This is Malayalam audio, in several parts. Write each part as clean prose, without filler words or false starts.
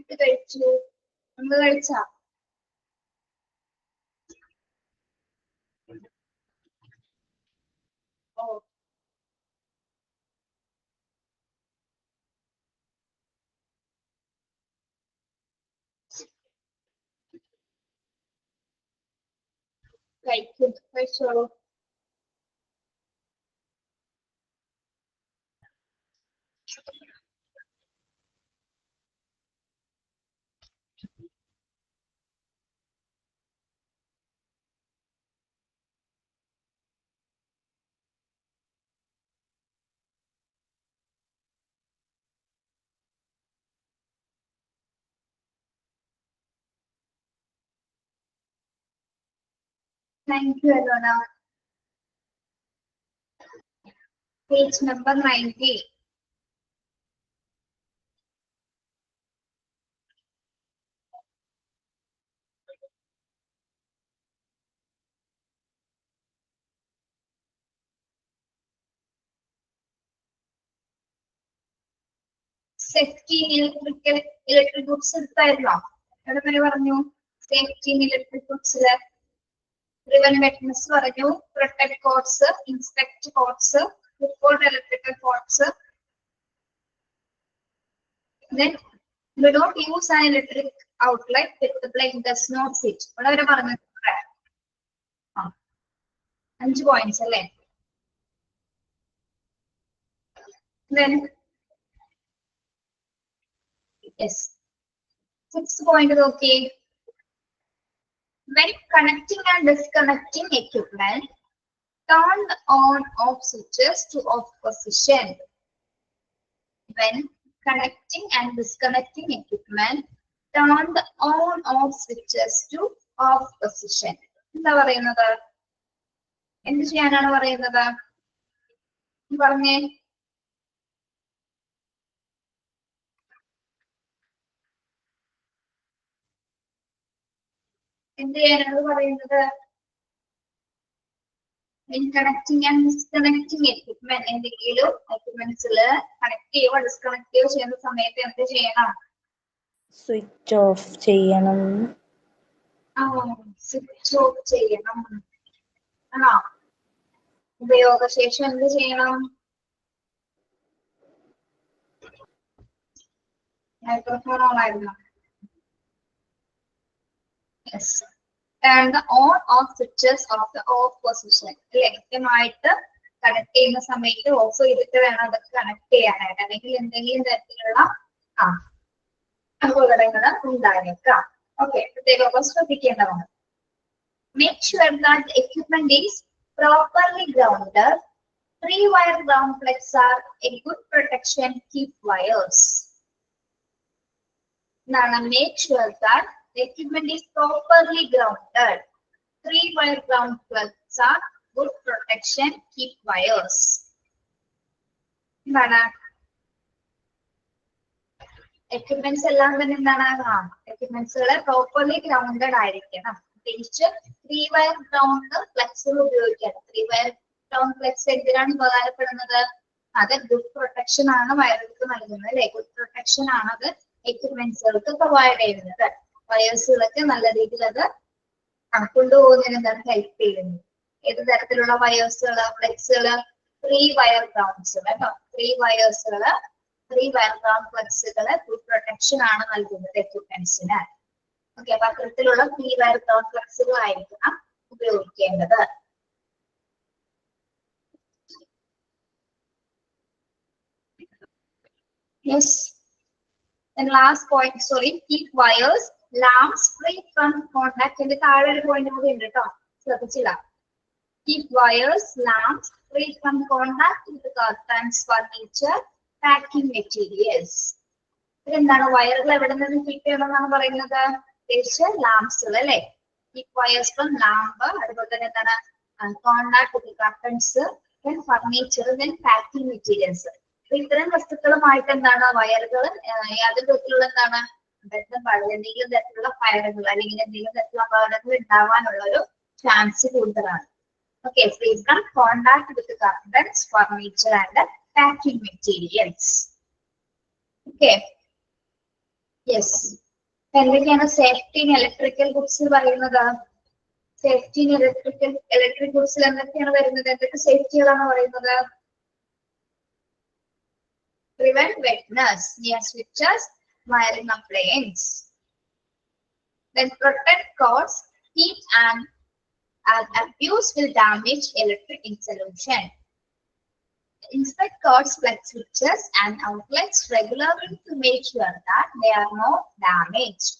ഫുഡ് കഴിച്ചു. നമ്മൾ കഴിച്ചാ? ഓ, കഴിച്ചോളൂ. Thank you, Alona. Page number 90. Safety in electric goods എടുത്തായിരുന്നോ? എവിടെ വരെ പറഞ്ഞു? Safety in electric goods prevent wetness പറഞ്ഞു, protect courts, inspect courts, report electrical faults. Then do not use an electric outlet if the plug does not fit. ഇവിടെ വരെ പറഞ്ഞു. 5 points അല്ലേ? Then yes. 6th point is okay. When connecting and disconnecting equipment, turn the on-off switches to off position. When connecting and disconnecting equipment, turn the on-off switches to off position. എന്താ പറയുന്നത്? എന്ത് ചെയ്യാനാണ് പറയുന്നത്? പറഞ്ഞേ. എന്ത് ചെയ്യാനാണ് പറയുന്നത്? When connecting and disconnecting equipment, എന്തെങ്കിലും equipmentsൽ കണക്ട് ചെയ്യോ ഡിസ്കണക്ട് ചെയ്യോ ചെയ്യുന്ന സമയത്ത് എന്ത് ചെയ്യണം? സ്വിച്ച് ഓഫ് ചെയ്യണം. സ്വിച്ച് ഓഫ് ചെയ്യണം. ആണോ? ഉപയോഗശേഷം എന്ത് ചെയ്യണം? മൈക്രോഫോൺ ഓൺ ആയിരുന്നു. Yes. Turn the on-off switches of the off position. കൃത്യമായിട്ട് കണക്ട് ചെയ്യുന്ന സമയത്ത് ഓഫ് ചെയ്തിട്ട് വേണം അതൊക്കെ കണക്ട് ചെയ്യാനായിട്ട്. അല്ലെങ്കിൽ എന്തെങ്കിലും തരത്തിലുള്ള അപകടങ്ങൾ ഉണ്ടായേക്കാം. ഓക്കെ, പ്രത്യേകം ശ്രദ്ധിക്കേണ്ടതാണ്. Make sure that the equipment is properly grounded. 3-wire ground plugs are a good protection. Keep wires. Now, make sure that the equipment is properly grounded. 3-wire ground plugs are good protection. Keep wires. Equipments എല്ലാം തന്നെ എന്താണ്? എക്യുപ്മെന്റ്സുകളെ പ്രോപ്പർലി ഗ്രൗണ്ടഡ് ആയിരിക്കണം. പ്രത്യേകിച്ച് 3-wire ground plugs ഉപയോഗിക്കണം. 3-wire ground plugs എന്തിനാണ് ഉപകാരപ്പെടുന്നത്? അത് ഗുഡ് പ്രൊട്ടക്ഷൻ ആണ് വയറുകൾക്ക് നൽകുന്നത് അല്ലെ? ഗുഡ് പ്രൊട്ടക്ഷൻ ആണ് അത് എക്യുപ്മെന്റ്സുകൾക്ക് പ്രൊവൈഡ് ചെയ്യുന്നത്. വയേഴ്സുകളൊക്കെ നല്ല രീതിയിൽ അത് കൊണ്ടുപോകുന്നതിന് എന്താണ് ഹെൽപ്പ് ചെയ്യുന്നത്. ഏത് തരത്തിലുള്ള വയേഴ്സുകള്, ഫ്ലെക്സുകള്? 3-wire grounds കേട്ടോ. 3-wire ground ഫ്ലെക്സുകള് ഗുഡ് പ്രൊട്ടക്ഷൻ ആണ് നൽകുന്നത് എക്യുപ്മെന്റ്സിന്. ഓക്കെ, അപ്പൊ അത്തരത്തിലുള്ള 3-wire ground ഫ്ലെക്സുകളായിരിക്കണം ഉപയോഗിക്കേണ്ടത്. Yes. And last point, sorry, keep wires, lamps free from contact. In the third point, ശ്രദ്ധിച്ചില്ല. Keep wires, lamps free from contact with the curtains, furniture, packing materials. എന്താണ് വയറുകൾ എവിടെ നിന്ന് കീപ്പ് ചെയ്യണം എന്നാണ് പറയുന്നത്? ലാംപ്സുകൾ അല്ലെ? Keep wires from lamp, അതുപോലെ തന്നെ എന്താണ് contact with the curtains, then furniture, then packing materials. ഇത്തരം വസ്തുക്കളുമായിട്ട് എന്താണ് വയറുകൾ യാതൊരു തരത്തിലുള്ള എന്താണ് ബന്ധം പാടില്ല. എന്തെങ്കിലും തരത്തിലുള്ള ഫയറുകൾ അല്ലെങ്കിൽ എന്തെങ്കിലും തരത്തിലുള്ള അപകടങ്ങൾ ഉണ്ടാവാനുള്ള ഒരു ചാൻസ് കൂടുതലാണ്. Okay, free from contact with the curtains, furniture and packing materials. Okay. Yes. എന്തൊക്കെയാണ് സേഫ്റ്റി ഇൻ ഇലക്ട്രിക്കൽ ഗുഡ്സ് പറയുന്നത്? സേഫ്റ്റി ഇൻ ഇലക്ട്രിക് ഗുഡ്സിൽ എന്തൊക്കെയാണ് വരുന്നത്? എന്തൊക്കെ സേഫ്റ്റികളാണ് പറയുന്നത്? Prevent wetness near switches, wiring appliance. Then protect cords, heat and abuse will damage electric installation. Inspect cords, plug switches and outlets regularly to make sure that they are not damaged.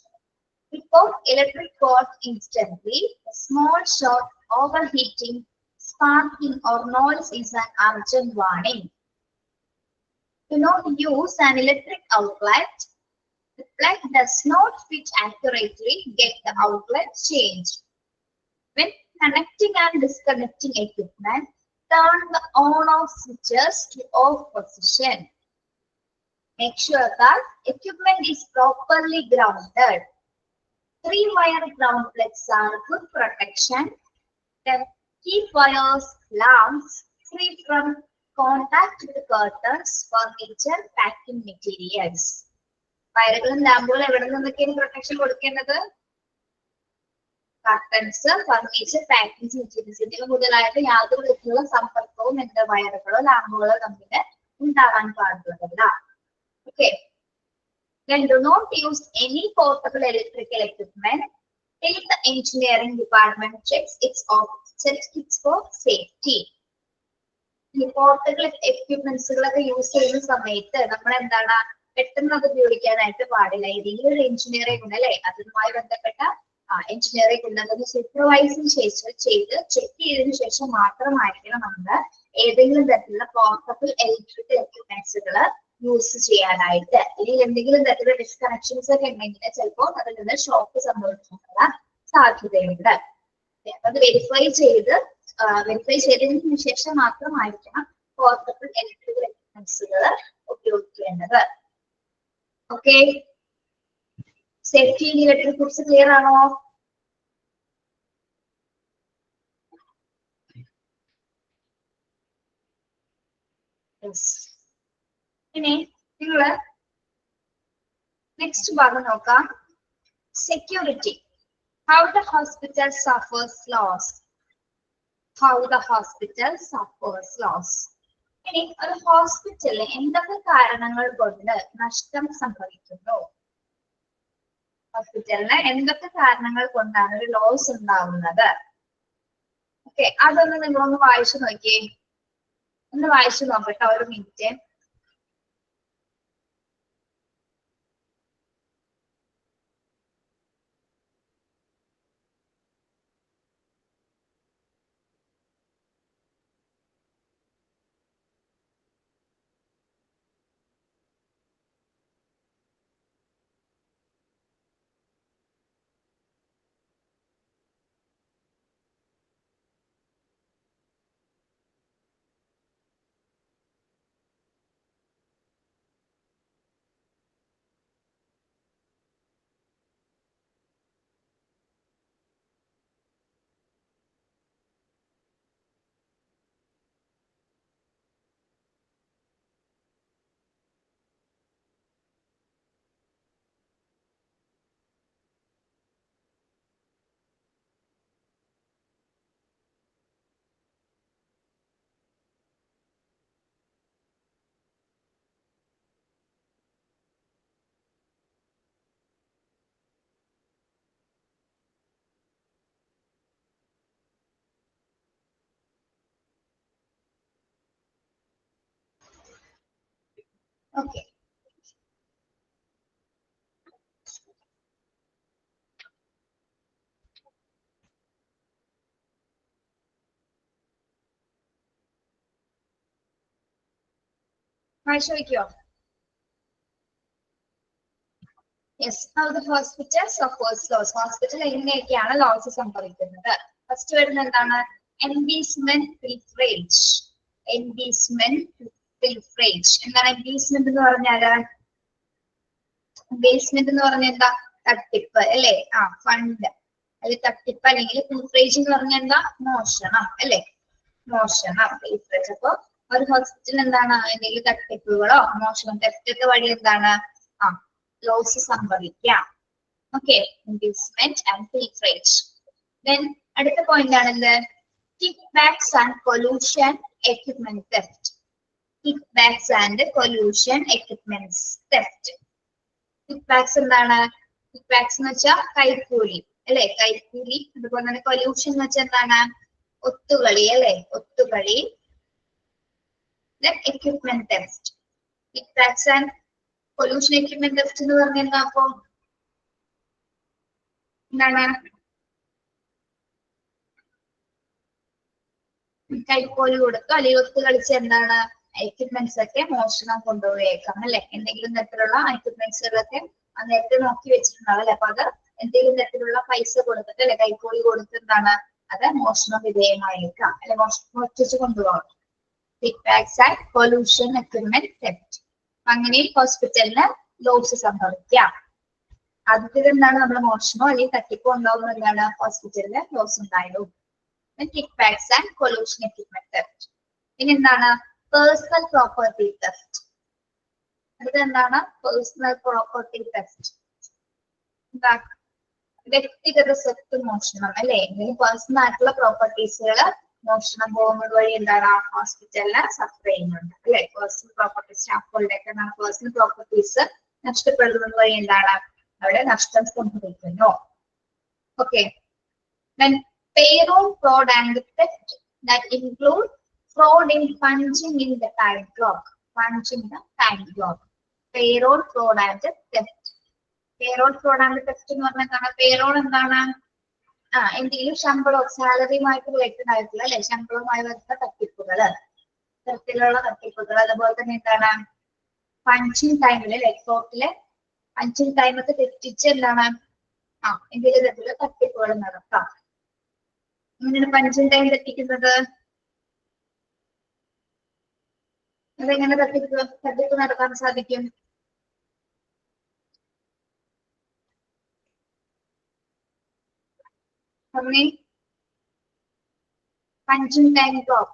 Report electric cord instantly. A small short, overheating, sparking or noise is an urgent warning. Do not use an electric outlet. The plug does not fit accurately. Get the outlet changed. When connecting and disconnecting equipment, turn the on-off switches to off position. Make sure that equipment is properly grounded. 3-wire ground plugs are good protection. Then keep wires, lamps free from contact with curtains, furniture, packing materials. വയറുകളും ലാമ്പുകളും എവിടെ നിന്നൊക്കെയാണ് പ്രൊട്ടക്ഷൻ കൊടുക്കേണ്ടത്? കർട്ടൻസ്, ഫർണിച്ചർ, പാക്കിംഗ് മെറ്റീരിയൽസ് എന്നിവ മുതലായിട്ട് യാതൊരു വിധത്തിലുള്ള സമ്പർക്കവും എന്റെ വയറുകളോ ലാമ്പുകളോ തമ്മിൽ ഉണ്ടാകാൻ പാടുള്ളതല്ല. Okay. Then do not use any portable electrical equipment till the engineering department checks it's for safety. ഈ പോർട്ടബിൾ എക്യുപ്മെന്റ്സുകളൊക്കെ യൂസ് ചെയ്യുന്ന സമയത്ത് നമ്മൾ എന്താണ് പെട്ടെന്ന് അത് ഉപയോഗിക്കാനായിട്ട് പാടില്ല. ഏതെങ്കിലും ഒരു എഞ്ചിനീയറെ കൊണ്ട് അല്ലെ അതുമായി ബന്ധപ്പെട്ട എഞ്ചിനീയറെ കൊണ്ട് അതൊന്ന് സൂപ്പർവൈസിന് ശേഷം ചെക്ക് ചെയ്തതിനു ശേഷം മാത്രമായിരിക്കണം നമ്മൾ ഏതെങ്കിലും തരത്തിലുള്ള പോർട്ടബിൾ ഇലക്ട്രിക്കൽ എക്യുപ്മെന്റ്സുകൾ യൂസ് ചെയ്യാനായിട്ട്. അല്ലെങ്കിൽ എന്തെങ്കിലും തരത്തിലുള്ള ഡിസ്കണക്ഷൻസ് ഒക്കെ ഉണ്ടെങ്കിൽ ചിലപ്പോൾ അതിൽ നിന്ന് ഷോക്ക് സംഭവിക്കാനുള്ള സാധ്യതയുണ്ട്. അത് വെരിഫൈ ചെയ്തതിനു ശേഷം മാത്രമായിരിക്കണം പോർട്ടബിൾ ഇലക്ട്രിക്കൽ എക്യുപ്മെന്റ്സുകൾ ഉപയോഗിക്കേണ്ടത്. Okay. Safety electric goods clear ആണോ? ഇനി നിങ്ങള് നെക്സ്റ്റ് ഭാഗം നോക്കാം. Security. How the hospital suffers loss. How the hospital suffers loss. ഇനി ഒരു ഹോസ്പിറ്റലിൽ എന്തൊക്കെ കാരണങ്ങൾ കൊണ്ട് നഷ്ടം സംഭവിക്കുന്നു? ഹോസ്പിറ്റലിന് എന്തൊക്കെ കാരണങ്ങൾ കൊണ്ടാണ് ഒരു ലോസ് ഉണ്ടാവുന്നത്? ഓക്കെ, അതൊന്ന് നിങ്ങളൊന്ന് വായിച്ചു നോക്കിയേ. ഒന്ന് വായിച്ചു നോക്കട്ടെ ഒരു മിനിറ്റ്. ഓക്കെ, വായിച്ചു നോക്കിയോ? Yes, how the hospital suffers loss. Hospital എങ്ങനെയൊക്കെയാണ് ലോസ് സംഭവിക്കുന്നത്? ഫസ്റ്റ് വരുന്നത് എന്താണ്? എംബീസ്മെന്റ് പിൽഫറേജ്. എംബീസ്മെന്റ് പിൽഫറേജ് എന്താണ് എംബീസ്മെന്റ് എന്ന് പറഞ്ഞാല്? എംബീസ്മെന്റ് എന്ന് പറഞ്ഞാൽ എന്താ? തട്ടിപ്പ് അല്ലെ? ഫണ്ട് അല്ലെ തട്ടിപ്പ്. അല്ലെങ്കിൽ പിൽഫറേജ് എന്ന് പറഞ്ഞാൽ എന്താ? മോഷണം അല്ലെ? മോഷണം, പിൽഫറേജ്. അപ്പൊ ഒരു ഹോസ്പിറ്റൽ എന്താണ് എന്തെങ്കിലും തട്ടിപ്പുകളോ മോഷണം തെറ്റൊക്കെ വഴി എന്താണ് ലോസ് സംഭവിക്കാം. Okay, inducement and filtrate. Then അടുത്ത point ആണെന്ത്? kickbacks and collusion equipment theft. kickbacks and collusion equipment theft. kickbacks എന്താണ്? kickbacks എന്ന് വെച്ചാൽ കൈക്കൂലി അല്ലെ, കൈക്കൂലി. അതുപോലെ തന്നെ collusion എന്ന് വെച്ചാൽ എന്താണ്? ഒത്തുകളി അല്ലെ, ഒത്തുകളി. Then equipment theft. kickbacks and collusion equipment theft എന്ന് പറഞ്ഞാൽ അപ്പൊ എന്താണ്? കൈക്കൂലി കൊടുത്തു അല്ലെങ്കിൽ ഒത്തു കളിച്ച് എന്താണ് എക്യുപ്മെന്റ്സ് ഒക്കെ മോഷണം കൊണ്ടുപോയേക്കാം അല്ലെ. എന്തെങ്കിലും തരത്തിലുള്ള എക്യുപ്മെന്റ്സുകളൊക്കെ നേരത്തെ നോക്കി വെച്ചിട്ടുണ്ടാവും അല്ലെ. അപ്പൊ അത് എന്തെങ്കിലും തരത്തിലുള്ള പൈസ കൊടുത്തിട്ട് അല്ലെ, കൈക്കൂലി കൊടുത്ത് എന്താണ് അത് മോഷണം വിധേയമായേക്കാം അല്ലെ, മോഷ്ടിച്ചു കൊണ്ടുപോകാം. kickbacks and collusion equipment theft. അങ്ങനെ ഹോസ്പിറ്റലിന് ലോസ് സംഭവിക്കാം. ആദ്യത്തേത് എന്താണ്? നമ്മൾ മോഷണോ അല്ലെങ്കിൽ തട്ടിപ്പോ ഉണ്ടാവുന്ന എന്താണ്? ഹോസ്പിറ്റലിന് ലോസ് ഉണ്ടായിരുന്നു. kickbacks and collusion equipment theft. ഇനി എന്താണ്? Personal property theft. അടുത്ത എന്താണ്? Personal property theft. എന്താ? വ്യക്തിഗത സ്വത്ത് മോഷണം അല്ലെ. എന്തെങ്കിലും പേഴ്സണൽ ആയിട്ടുള്ള പ്രോപ്പർട്ടീസുകൾ മോഷണം പോകുന്നത് വഴി എന്താണ് ഹോസ്പിറ്റലിന് സഫർ ചെയ്യുന്നുണ്ട് അല്ലെ. പേഴ്സണൽ പ്രോപ്പർട്ടി സ്റ്റാഫുകളുടെ ഒക്കെ പേഴ്സണൽ പ്രോപ്പർട്ടീസ് നഷ്ടപ്പെടുന്നത് വഴി എന്താണ് അവിടെ നഷ്ടം സംഭവിക്കുന്നു. Okay, payroll fraud and theft that include fraud in punching in the time clock. Punching the time clock. Payroll fraud and theft. Payroll fraud and theft എന്ന് പറഞ്ഞാൽ എന്താണ്? payroll എന്താണ്? എന്തെങ്കിലും ശമ്പളം സാലറിയുമായിട്ട് റിലേറ്റഡ് ആയിട്ടുള്ള അല്ലെ, ശമ്പളവുമായി വരുന്ന തട്ടിപ്പുകള്, തരത്തിലുള്ള തട്ടിപ്പുകൾ. അതുപോലെ തന്നെ എന്താണ്? പഞ്ചിങ് ടൈമില് അല്ലെ, ക്ലോക്കിലെ പഞ്ചിങ് ടൈമൊക്കെ തെറ്റിച്ച് എന്താണ് എന്തെങ്കിലും തരത്തിലുള്ള തട്ടിപ്പുകൾ നടത്താം. എങ്ങനെയാണ് പഞ്ചിങ് ടൈം തെറ്റിക്കുന്നത്? അതെങ്ങനെ തട്ടിപ്പ് നടത്താൻ സാധിക്കും? പറഞ്ഞേ. പഞ്ചിങ് ടൈം ക്ലോക്ക്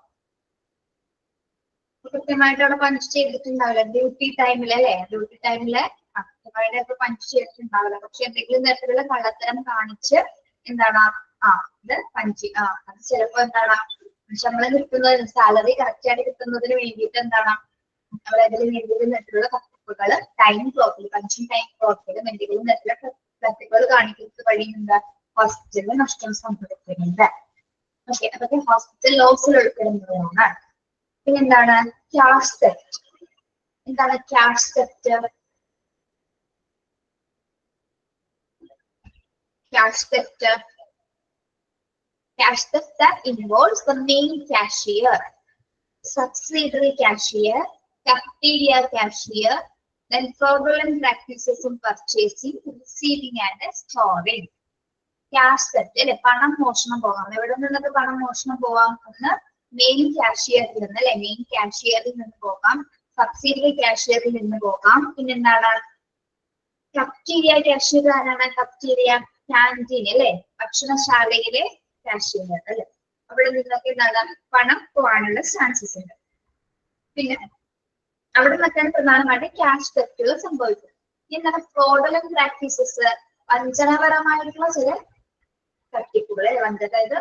കൃത്യമായിട്ട് അവിടെ പഞ്ച് ചെയ്തിട്ടുണ്ടാവില്ല. ഡ്യൂട്ടി ടൈമില് അല്ലെ, ഡ്യൂട്ടി ടൈമില് കൃത്യമായിട്ട് പഞ്ച് ചെയ്തിട്ടുണ്ടാവില്ല. പക്ഷെ എന്തെങ്കിലും തരത്തിലുള്ള കള്ളത്തരം കാണിച്ച് എന്താണ് ഇത് പഞ്ച് അത് ചിലപ്പോ എന്താണ് ശമ്പളം കിട്ടുന്നതിന് സാലറി കറക്റ്റ് ആയിട്ട് കിട്ടുന്നതിന് വേണ്ടിയിട്ട് എന്താണ് നമ്മൾ എന്തെങ്കിലും എന്തെങ്കിലും തരത്തിലുള്ള തട്ടിപ്പുകൾ ടൈം ക്ലോക്കിൽ പഞ്ചിങ് ടൈം ക്ലോക്കിലും എന്തെങ്കിലും തരത്തിലുള്ള തട്ടിപ്പുകൾ കാണിക്കുന്നത് വഴി എന്താ ഹോസ്പിറ്റലിന് നഷ്ടം സംഭവിക്കുന്നുണ്ട്. ഓക്കെ, അതൊക്കെ ഹോസ്പിറ്റൽ ലോസിൽ ഉൾപ്പെടുന്നതാണ്. പിന്നെന്താണ്? Cash theft. എന്താണ് cash theft? Cash theft cash theft that involves the main cashier, subsidiary cashier, cafeteria cashier, then fraudulent practices in purchasing, receiving and storing. Cash theft അല്ലെ, പണം മോഷണം പോകാം. എവിടെ നിന്നൊക്കെ പണം മോഷണം പോകാം? ഒന്ന് മെയിൻ കാഷ്യറിൽ നിന്ന് അല്ലെ, മെയിൻ കാഷ്യറിൽ നിന്ന് പോകാം, സബ്സിഡിയറി കാഷ്യറിൽ നിന്ന് പോകാം. പിന്നെന്താണ്? കഫ്റ്റീരിയ കാഷ്യർ ആരാണ്? കഫ്റ്റീരിയ ക്യാൻറ്റീൻ അല്ലെ, ഭക്ഷണശാലയിലെ കാഷ്യർ അല്ലെ, അവിടെ നിന്നൊക്കെ എന്താണ് പണം പോകാനുള്ള ചാൻസസ് ഉണ്ട്. പിന്നെ അവിടെ നിന്നൊക്കെയാണ് പ്രധാനമായിട്ട് ക്യാഷ് തെഫ്റ്റുകൾ സംഭവിക്കുന്നത്. എന്താണ്? ഫ്രോഡുലന്റ് പ്രാക്ടീസസ്, വഞ്ചനാപരമായിട്ടുള്ള ചില തട്ടിപ്പുകൾ, അതായത്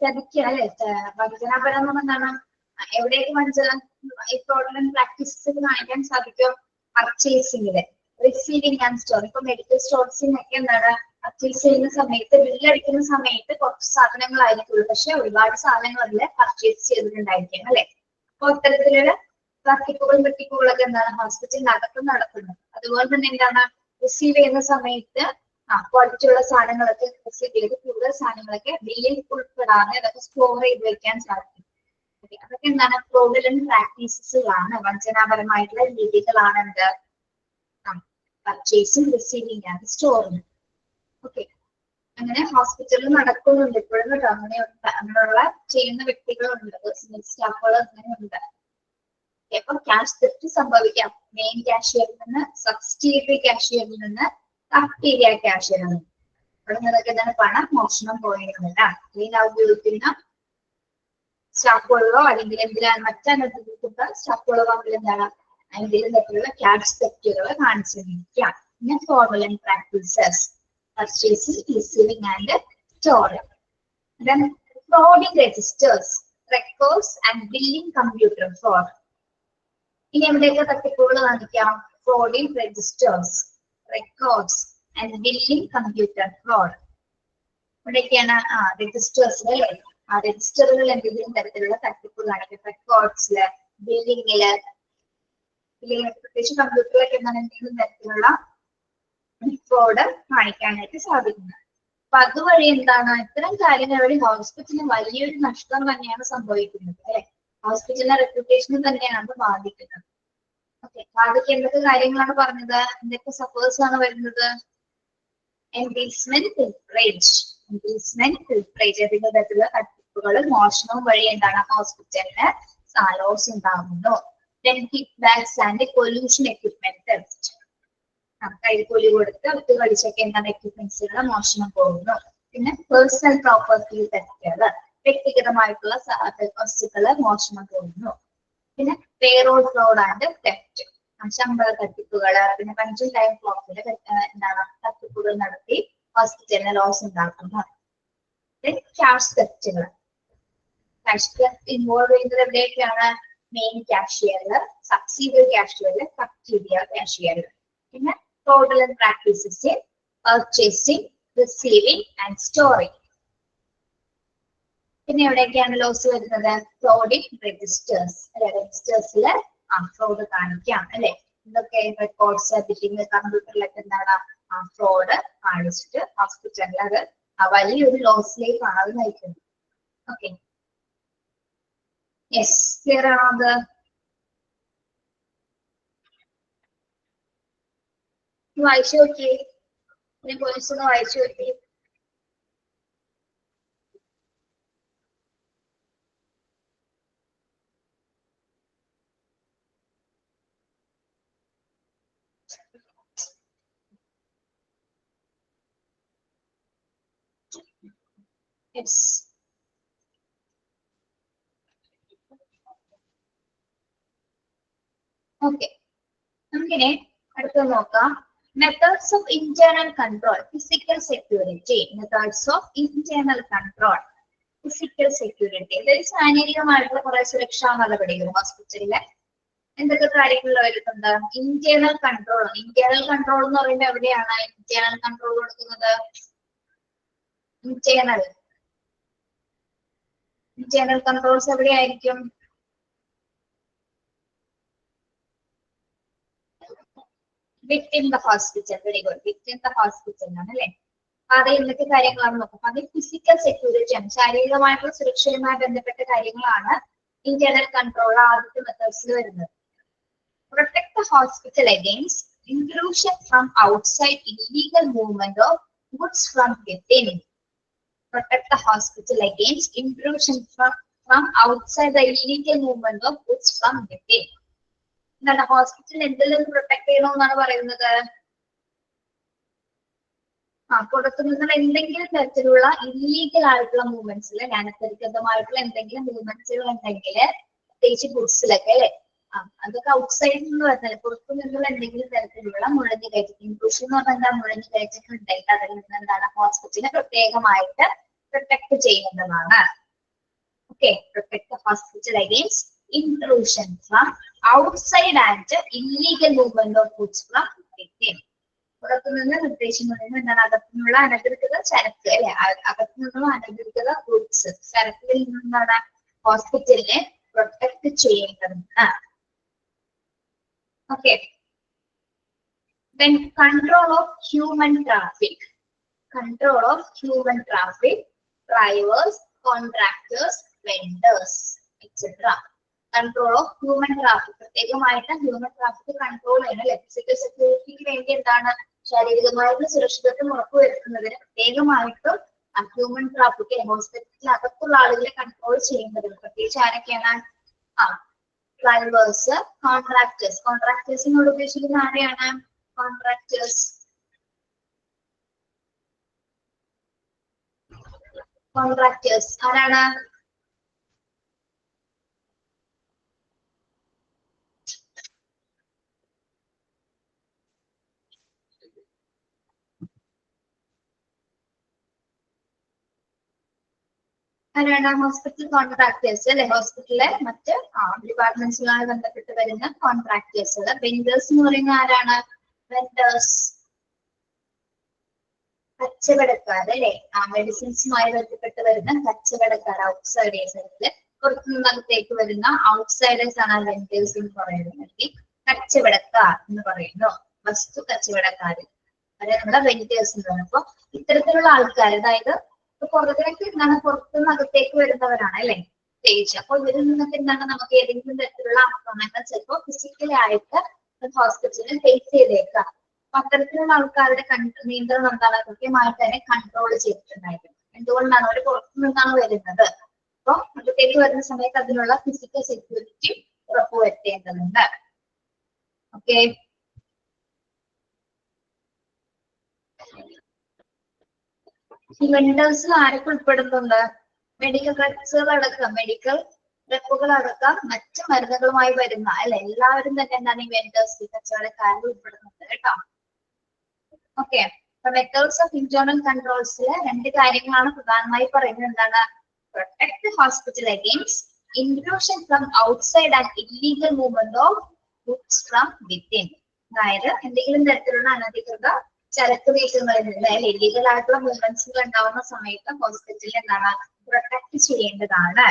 ചതിക്കുക അല്ലെ. വഞ്ചനാപരം എന്താണ്? എവിടെയൊക്കെ വഞ്ചന ഈ ഫ്രോഡുലന്റ് പ്രാക്ടീസസ് കാണിക്കാൻ സാധിക്കും? പർച്ചേസിംഗില്, റിസീവിംഗ് ആൻഡ് സ്റ്റോർ. ഇപ്പൊ മെഡിക്കൽ സ്റ്റോർസിനൊക്കെ എന്താണ് പർച്ചേസ് ചെയ്യുന്ന സമയത്ത് ബില്ലടിക്കുന്ന സമയത്ത് കുറച്ച് സാധനങ്ങളായിരിക്കുള്ളൂ, പക്ഷെ ഒരുപാട് സാധനങ്ങളില് പർച്ചേസ് ചെയ്തിട്ടുണ്ടായിരിക്കും അല്ലെ. അപ്പൊ ഇത്തരത്തിലുള്ള തട്ടിപ്പുകളും വെട്ടിപ്പുകളൊക്കെ എന്താണ് ഹോസ്പിറ്റലിനകത്ത് നടക്കുന്നത്. അതുപോലെ തന്നെ എന്താണ് റിസീവ് ചെയ്യുന്ന സമയത്ത് ക്വാളിറ്റിയുള്ള സാധനങ്ങളൊക്കെ റിസീവ് ചെയ്ത് കൂടുതൽ സാധനങ്ങളൊക്കെ ബില്ലിൽ ഉൾപ്പെടാതെ അതൊക്കെ സ്റ്റോർ ചെയ്ത് വെക്കാൻ സാധിക്കും. അതൊക്കെ എന്താണ് ഫ്രോഡുലന്റ് പ്രാക്ടീസസുകളാണ്, വഞ്ചനാപരമായിട്ടുള്ള രീതികളാണ് എന്ത് പർച്ചേസും റിസീവിംഗ് ആൻഡ് സ്റ്റോറിങ്. ഓക്കെ, അങ്ങനെ ഹോസ്പിറ്റലിൽ നടക്കുന്നുണ്ട് ഇപ്പോഴും കേട്ടോ. അങ്ങനെയുള്ള ചെയ്യുന്ന വ്യക്തികളുണ്ട്, സ്റ്റാഫുകൾ അങ്ങനെയുണ്ട്. അപ്പൊ ക്യാഷ് തെറ്റ് സംഭവിക്കാം മെയിൻ കാഷ്യറിൽ നിന്ന്, സബ്സിഡിയറി കാഷ്യറിൽ നിന്ന്, കഫ്റ്റീരിയ കാഷ്യറിൽ നിന്ന്. അവിടെ നിന്നൊക്കെ എന്താണ് പണം മോഷണം പോയിരുന്നില്ല. ക്ലീൻ ഉപയോഗിക്കുന്ന സ്റ്റാഫുകളോ അല്ലെങ്കിൽ എന്തിനാണ് മറ്റനധികൃത സ്റ്റാഫുകളോ തമ്മിൽ എന്താണ് എന്തെങ്കിലും തരത്തിലുള്ള ക്യാഷ് തെറ്റുകൾ കാണിച്ചിരിക്കാം. പിന്നെ fraudulent practices, purchasing, receiving and storing. Then frauding registers, records and billing computer fraud. ഇനി എവിടെയൊക്കെ തട്ടിപ്പുകൾ കാണിക്കാം? frauding registers, records and billing computer fraud. ഇവിടെയൊക്കെയാണ് രജിസ്റ്റേഴ്സിൽ അല്ലേ? ആ രജിസ്റ്ററുകൾ എന്തെങ്കിലും തരത്തിലുള്ള തട്ടിപ്പ് കാണിക്കും. റെക്കോർഡ്സില്, ബില്ലിങ്ങില്, പ്രത്യേകിച്ച് കമ്പ്യൂട്ടറിലൊക്കെ എന്താണ് എന്തെങ്കിലും തരത്തിലുള്ള ഫ്രോഡ് കാണിക്കാനായിട്ട് സാധിക്കുന്നത്. അപ്പൊ അതുവഴി എന്താണ് ഇത്തരം കാര്യങ്ങൾ വഴി ഹോസ്പിറ്റലിന് വലിയൊരു നഷ്ടം തന്നെയാണ് സംഭവിക്കുന്നത് അല്ലെ? ഹോസ്പിറ്റലിന്റെ റെപ്യൂട്ടേഷന് തന്നെയാണ് അത് ബാധിക്കുന്നത്. ഓക്കെ, ബാധിക്ക് എന്തൊക്കെ കാര്യങ്ങളാണ് പറഞ്ഞത്? എന്തൊക്കെ സപ്പോസ് ആണ് വരുന്നത്? എംബീസ്മെന്റ്, പിൽപ്രേജ്, ഏതെങ്കിലും തരത്തിലുള്ള തട്ടിപ്പുകൾ, മോഷണവും വഴി എന്താണ് ഹോസ്പിറ്റലിന് ലോസ് ഉണ്ടാകുന്നു. കിക്ക്ബാക്സ് ആൻഡ് പൊല്യൂഷൻ എക്യുപ്മെന്റ് തെഫ്റ്റ്, കൈക്കൂലി കൊടുത്ത് വിട്ട് കളിച്ചൊക്കെ എന്താണ് എക്യുപ്മെന്റ്സുകൾ മോഷണം പോകുന്നു. പിന്നെ പേഴ്സണൽ പ്രോപ്പർട്ടി തെഫ്റ്റുകൾ, വ്യക്തിഗതമായിട്ടുള്ള വസ്തുക്കള് മോഷണം പോകുന്നു. പിന്നെ പേറോൾ ഫ്രോഡ് ആൻഡ് തെഫ്റ്റ്, ശമ്പള തട്ടിപ്പുകള്, പിന്നെ പഞ്ചൽ ടൈം ക്ലോക്കില് എന്താണ് തട്ടിപ്പുകൾ നടത്തി ഹോസ്പിറ്റലിന് ലോസ് ഉണ്ടാക്കുന്നു. ക്യാഷ് തെഫ്റ്റുകൾ, ക്യാഷ് തെഫ്റ്റ് ഇൻവോൾവ് ചെയ്യുന്നത് എവിടെയൊക്കെയാണ്? മെയിൻ ക്യാഷിയറില്, സബ്സിഡിയറി ക്യാഷിയറില്, സബ്സിഡിയറി ക്യാഷിയറില്. പിന്നെ fraudulent practices in purchasing, receiving and storing. പിന്നെ എവിടെയൊക്കെയാണ് ലോസ് വരുന്നത്? frauding registers അല്ലെ? രജിസ്റ്റേഴ്സില് ഫ്രോഡ് കാണിക്കാം അല്ലെ? ഇതൊക്കെ റെക്കോർഡ്സ്, ബില്ലിംഗ്, കമ്പ്യൂട്ടറിലൊക്കെ എന്താണ് ഫ്രോഡ് കാണിച്ചിട്ട് ഹോസ്പിറ്റലിൽ അത് വലിയൊരു ലോസിലേക്കാണ് അത് നയിക്കുന്നത്. ഓക്കെ, യെസ്, ക്ലിയർ ആണോ അത്? വായിച്ചു നോക്കി, ഇനി പോലീസ് ഒന്ന് വായിച്ചു നോക്കി. യെസ്, ഓക്കെ, നമുക്കിനെ അടുത്ത് നോക്കാം. Methods of internal control, physical security. Methods of internal control, physical security. അതായത് ശാരീരികമായിട്ടുള്ള കുറെ സുരക്ഷാ നടപടികൾ ഹോസ്പിറ്റലിലെ എന്തൊക്കെ കാര്യങ്ങളിൽ വരുന്നുണ്ട്? Internal control. ഇന്റേണൽ കൺട്രോൾ എന്ന് പറയുമ്പോൾ എവിടെയാണ് ഇന്റേണൽ കൺട്രോൾ കൊടുക്കുന്നത്? ഇന്റേണൽ കൺട്രോൾസ് എവിടെയായിരിക്കും? Within the hospital. Very good, within the hospital ആണ് അല്ലെ? അത് എന്തൊക്കെ കാര്യങ്ങളാണ് നോക്കാം. അത് ഫിസിക്കൽ സെക്യൂരിറ്റി ആണ്, ശാരീരികമായിട്ടുള്ള സുരക്ഷയുമായി ബന്ധപ്പെട്ട കാര്യങ്ങളാണ് ഇന്റേണൽ കൺട്രോൾ ആദ്യത്തെ മെത്തേഡ്സിൽ വരുന്നത്. Protect the hospital against intrusion from outside, illegal movement of goods from within. Protect the hospital against intrusion from outside, the illegal movement of goods from within. എന്താണ് ഹോസ്പിറ്റൽ എന്തിൽ നിന്ന് പ്രൊട്ടക്ട് ചെയ്യണമെന്നാണ് പറയുന്നത്? പുറത്തുനിന്നുള്ള എന്തെങ്കിലും തരത്തിലുള്ള ഇല്ലീഗൽ ആയിട്ടുള്ള മൂവ്മെന്റ്സിൽ, അനധികൃതമായിട്ടുള്ള എന്തെങ്കിലും മൂവ്മെന്റ്സുകൾ ഉണ്ടെങ്കിൽ, പ്രത്യേകിച്ച് ഗുഡ്സിലൊക്കെ അല്ലെ, അതൊക്കെ ഔട്ട്സൈഡിൽ നിന്ന് വരുന്നത്. പുറത്തു നിന്നുള്ള എന്തെങ്കിലും തരത്തിലുള്ള നുഴഞ്ഞുകയറ്റം, ഇൻട്രൂഷൻ എന്ന് പറഞ്ഞാൽ എന്താ? നുഴഞ്ഞുകയറ്റങ്ങൾ ഉണ്ടെങ്കിൽ അതിൽ നിന്ന് എന്താണ് ഹോസ്പിറ്റലിനെ പ്രത്യേകമായിട്ട് പ്രൊട്ടക്ട് ചെയ്യുന്നതാണ്. Okay, protect the hospital against intrusion from outside and illegal movement of goods from within. പുറത്തുനിന്ന് നിർദ്ദേശങ്ങളിൽ നിന്ന് എന്താണ് അകത്തുനിന്നുള്ള അനധികൃത ചരക്ക് അല്ലെ, അകത്തുനിന്നുള്ള അനധികൃത ഗുഡ്സ്, ചരക്കിൽ നിന്നാണ് ഹോസ്പിറ്റലിനെ പ്രൊട്ടക്ട് ചെയ്യേണ്ടതാണ്. Okay, then control of human traffic. Control of human traffic, drivers, contractors, vendors, etc. Control of human traffic. പ്രത്യേകമായിട്ട് ഹ്യൂമൻ ട്രാഫിക് കൺട്രോൾ ചെയ്യണം. ഫിസിക്കൽ സെക്യൂരിറ്റിക്ക് വേണ്ടി എന്താണ് ശാരീരികമായിട്ടുള്ള സുരക്ഷിതത്വം ഉറപ്പുവരുത്തുന്നതിന് പ്രത്യേകമായിട്ടും ഹ്യൂമൻ ട്രാഫിക് ഹോസ്പിറ്റലിൽ അകത്തുള്ള ആളുകളെ കൺട്രോൾ ചെയ്യുന്നത്. പ്രത്യേകിച്ച് ആരൊക്കെയാണ്? Drivers, contractors. കോൺട്രാക്ടേഴ്സിനോട് ഉദ്ദേശിക്കുന്ന ആരെയാണ്? കോൺട്രാക്ടേഴ്സ്. കോൺട്രാക്ടേഴ്സ് ആരാണ്? ആരാണ്? ഹോസ്പിറ്റൽ കോൺട്രാക്ടേഴ്സ് അല്ലെ? ഹോസ്പിറ്റലിലെ മറ്റ് ഡിപ്പാർട്ട്മെന്റ്സുമായി ബന്ധപ്പെട്ട് വരുന്ന കോൺട്രാക്ടേഴ്സ്. വെൻഡേഴ്സ് എന്ന് പറയുന്ന ആരാണ്? വെൻഡേഴ്സ് കച്ചവടക്കാർ അല്ലെ? മെഡിസിൻസുമായി ബന്ധപ്പെട്ട് വരുന്ന കച്ചവടക്കാർ, ഔട്ട്സൈഡേഴ്സ്. പുറത്തുനിന്നകത്തേക്ക് വരുന്ന ഔട്ട്സൈഡേഴ്സ് ആണ് വെൻഡേഴ്സ് എന്ന് പറയുന്നത്. കച്ചവടക്കാർ എന്ന് പറയുന്നു. വസ്തു കച്ചവടക്കാർ അവരെ നമ്മുടെ വെൻഡേഴ്സ് എന്ന് പറയുന്നത്. അപ്പൊ ഇത്തരത്തിലുള്ള ആൾക്കാർ, അതായത് പുറത്തേക്ക് എന്താണ്, പുറത്തുനിന്നകത്തേക്ക് വരുന്നവരാണ് അല്ലെ പ്രത്യേകിച്ച്. അപ്പൊ ഇവരിൽ നിന്നൊക്കെ എന്താണ്, നമുക്ക് ഏതെങ്കിലും തരത്തിലുള്ള ആക്രമണങ്ങൾ ചിലപ്പോൾ ഫിസിക്കലി ആയിട്ട് ഹോസ്പിറ്റലിൽ ഫേസ് ചെയ്തേക്കാം. അപ്പൊ അത്തരത്തിലുള്ള ആൾക്കാരുടെ നിയന്ത്രണം എന്താണ്, കൃത്യമായിട്ട് തന്നെ കൺട്രോൾ ചെയ്തിട്ടുണ്ടായിരുന്നു. എന്തുകൊണ്ടാണ്? അവർ പുറത്തു നിന്നാണ് വരുന്നത്. അപ്പൊ അകത്തേക്ക് വരുന്ന സമയത്ത് അതിനുള്ള ഫിസിക്കൽ സെക്യൂരിറ്റി ഉറപ്പുവരുത്തേണ്ടതുണ്ട്. ഓക്കെ, ഈ വെൻഡേഴ്സിൽ ആരൊക്കെ ഉൾപ്പെടുന്നുണ്ട്? മെഡിക്കൽ ഡ്രഗ്സുകൾ അടക്കം, മെഡിക്കൽ ഡ്രഗുകൾ അടക്കം മറ്റ് മരുന്നുകളുമായി വരുന്ന അല്ലെ എല്ലാവരും തന്നെ എന്താണ് ഈ വെൻഡേഴ്സ്, കച്ചവടക്കാരിൽ ഉൾപ്പെടുന്നുണ്ട് കേട്ടോ. ഓക്കെ, അപ്പൊ മെത്തേഡ്സ് ഓഫ് ഇന്റേണൽ കൺട്രോൾസിലെ രണ്ട് കാര്യങ്ങളാണ് പ്രധാനമായി പറയുന്നത്. എന്താണ്? Protect hospital against intrusion from outside and illegal movement of goods from within. അതായത് എന്തെങ്കിലും തരത്തിലുള്ള അനധികൃത ചരക്ക് നീക്കങ്ങളിൽ നിന്ന് അല്ലെങ്കിൽ ഇല്ലീഗൽ ആയിട്ടുള്ള മൂവ്മെന്റ്സുകൾ ഉണ്ടാവുന്ന സമയത്ത് ഹോസ്പിറ്റലിൽ എന്താണ് പ്രൊട്ടക്ട് ചെയ്യേണ്ടതാണ്.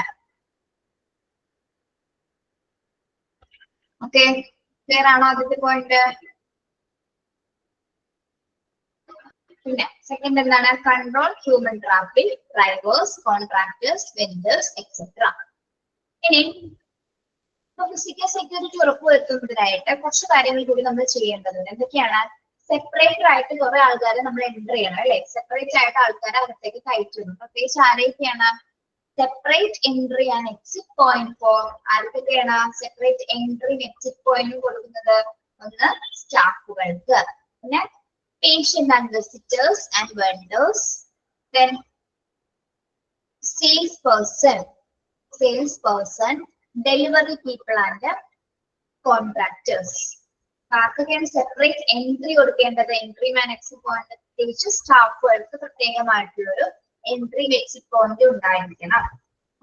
ഓക്കെ, ക്ലിയർ ആണോ ആദ്യത്തെ പോയിന്റ്? പിന്നെ സെക്കൻഡ് എന്താണ്? Control human traffic, drivers, contractors, vendors etcetera. ഇനി ഫിസിക്കൽ സെക്യൂരിറ്റി ഉറപ്പുവരുത്തുന്നതിനായിട്ട് കുറച്ച് കാര്യങ്ങൾ കൂടി നമ്മൾ ചെയ്യേണ്ടതുണ്ട്. എന്തൊക്കെയാണ്? സെപ്പറേറ്റ് ആയിട്ട് കുറെ ആൾക്കാരെ നമ്മൾ എൻറ്റർ ചെയ്യണം അല്ലെ? സെപ്പറേറ്റ് ആയിട്ട് ആൾക്കാരെ അകത്തേക്ക് കയറ്റുന്നു. പ്രത്യേകിച്ച് ആരൊക്കെയാണ്? Separate entry and exit point for ആർക്കൊക്കെയാണ് സെപ്പറേറ്റ് എൻട്രിയും എക്സിറ്റ് പോയിന്റും കൊടുക്കുന്നത്? ഒന്ന് സ്റ്റാഫുകൾക്ക്, പിന്നെ patient and visitors and vendors, then salesperson, delivery people and contractors. ആർക്കൊക്കെയാണ് സെപ്പറേറ്റ് എൻട്രി കൊടുക്കേണ്ടത്? എൻട്രി ആൻഡ് എക്സിറ്റ് പോയിന്റ് പ്രത്യേകിച്ച് സ്റ്റാഫുകൾക്ക് പ്രത്യേകമായിട്ടുള്ളൊരു എൻട്രി എക്സിറ്റ് പോയിന്റ് ഉണ്ടായിരിക്കണം.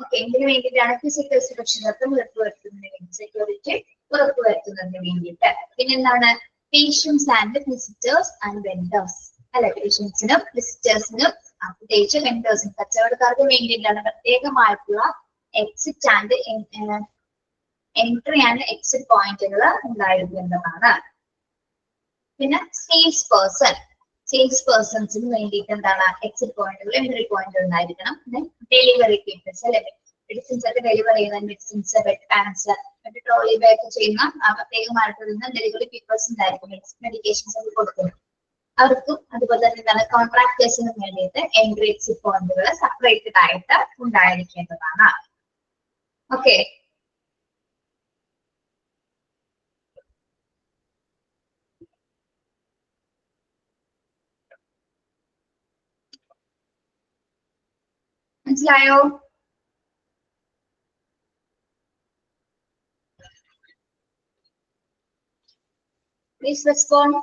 ഓക്കെ, എന്തിനു വേണ്ടിയിട്ടാണ്? ഫിസിക്കൽ സുരക്ഷിതത്വം ഉറപ്പുവരുത്തുന്നതിന് വേണ്ടി, സെക്യൂരിറ്റി ഉറപ്പുവരുത്തുന്നതിന് വേണ്ടിയിട്ട്. പിന്നെന്താണ്? Patients and visitors and vendors അല്ലെ? പേഷ്യൻസിനും വിസിറ്റേഴ്സിനും പ്രത്യേകിച്ച് വെൻഡേഴ്സിനും കച്ചവടക്കാർക്ക് വേണ്ടിയിട്ടാണ് പ്രത്യേകമായിട്ടുള്ള exit and entry and exit പോയിന്റുകൾ ഉണ്ടായിരിക്കുന്നതാണ്. പിന്നെ സെയിൽസ് പേഴ്സൺസിന് വേണ്ടിയിട്ട് എന്താണ്? എക്സിറ്റ് പോയിന്റുകൾ, എൻട്രി പോയിന്റ് ഉണ്ടായിരിക്കണം. പിന്നെ ഡെലിവറി പീപ്പിൾസ് അല്ലെ? മെഡിസിൻസ് ഒക്കെ ഡെലിവർ ചെയ്യുന്ന മെഡിസിൻസ്, ബെഡ് പാൻസ്, മറ്റു ട്രോളി ബാഗ് ചെയ്യുന്ന പ്രത്യേകമായിട്ടുള്ള ഡെലിവറി പീപ്പിൾസ് ഉണ്ടായിരിക്കും. മെഡിക്കേഷൻസ് ഒക്കെ കൊടുക്കുന്നു. അവർക്കും അതുപോലെ തന്നെ എന്താണ്? കോൺട്രാക്ടേഴ്സിനും വേണ്ടിയിട്ട് എൻട്രി എക്സിറ്റ് പോയിന്റുകൾ സെപ്പറേറ്റഡ് ആയിട്ട് ഉണ്ടായിരിക്കേണ്ടതാണ്. ഓക്കെ, മനസ്സിലായോ? Please respond.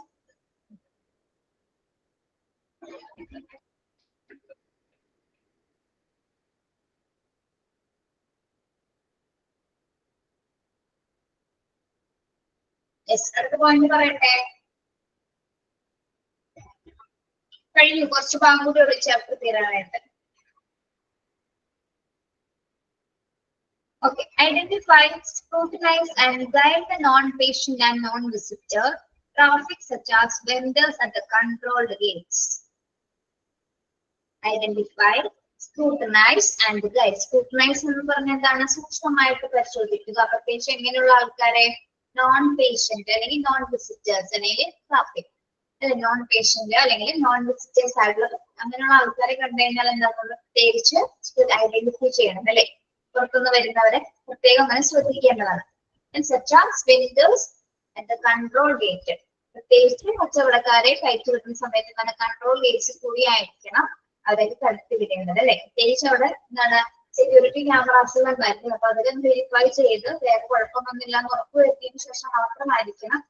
Yes, അടുത്ത പോയിന്റ് പറയട്ടെ. കഴിഞ്ഞു, കുറച്ച് ഭാഗം കൂടി ഒരു chapter തീരാനായിട്ട്. Okay, identify, scrutinize and guide the non-patient and non-visitor traffic such as vendors at the controlled gates. Identify, scrutinize and guide. Scrutinize എന്ന് പറഞ്ഞാൽ എന്താണ്? സൂക്ഷ്മമായിട്ട് പരിശോധിക്കുക. പ്രത്യേകിച്ച് എങ്ങനെയുള്ള ആൾക്കാരെ? നോൺ പേഷ്യന്റ് അല്ലെങ്കിൽ നോൺ വിസിറ്റേഴ്സ് അല്ലെങ്കിൽ ട്രാഫിക് അല്ലെ? നോൺ പേഷ്യന്റ് അല്ലെങ്കിൽ നോൺ വിസിറ്റേഴ്സ് ആയിട്ടുള്ള അങ്ങനെയുള്ള ആൾക്കാരെ കണ്ടു കഴിഞ്ഞാൽ എന്താ? പ്രത്യേകിച്ച് ഐഡന്റിഫൈ ചെയ്യണം അല്ലെ? പുറത്തുനിന്ന് വരുന്നവരെ പ്രത്യേകം അങ്ങനെ ശ്രദ്ധിക്കേണ്ടതാണ്. Vendors at the control gate, പ്രത്യേകിച്ച് കച്ചവടക്കാരെ കയറ്റി വിടുന്ന സമയത്ത് എന്താണ്? കൺട്രോൾ ഗേറ്റ്സ് കൂടിയായിരിക്കണം അവരേക്ക് കടത്തി വിടേണ്ടത് അല്ലെ? പ്രത്യേകിച്ച് അവിടെ എന്താണ്? സെക്യൂരിറ്റി ക്യാമറാസുകൾ ഉണ്ടായിരിക്കും. അപ്പൊ അതിലും വെരിഫൈ ചെയ്ത് വേറെ കുഴപ്പമൊന്നുമില്ല എന്ന് ഉറപ്പുവരുത്തിയതിനു ശേഷം മാത്രമായിരിക്കണം.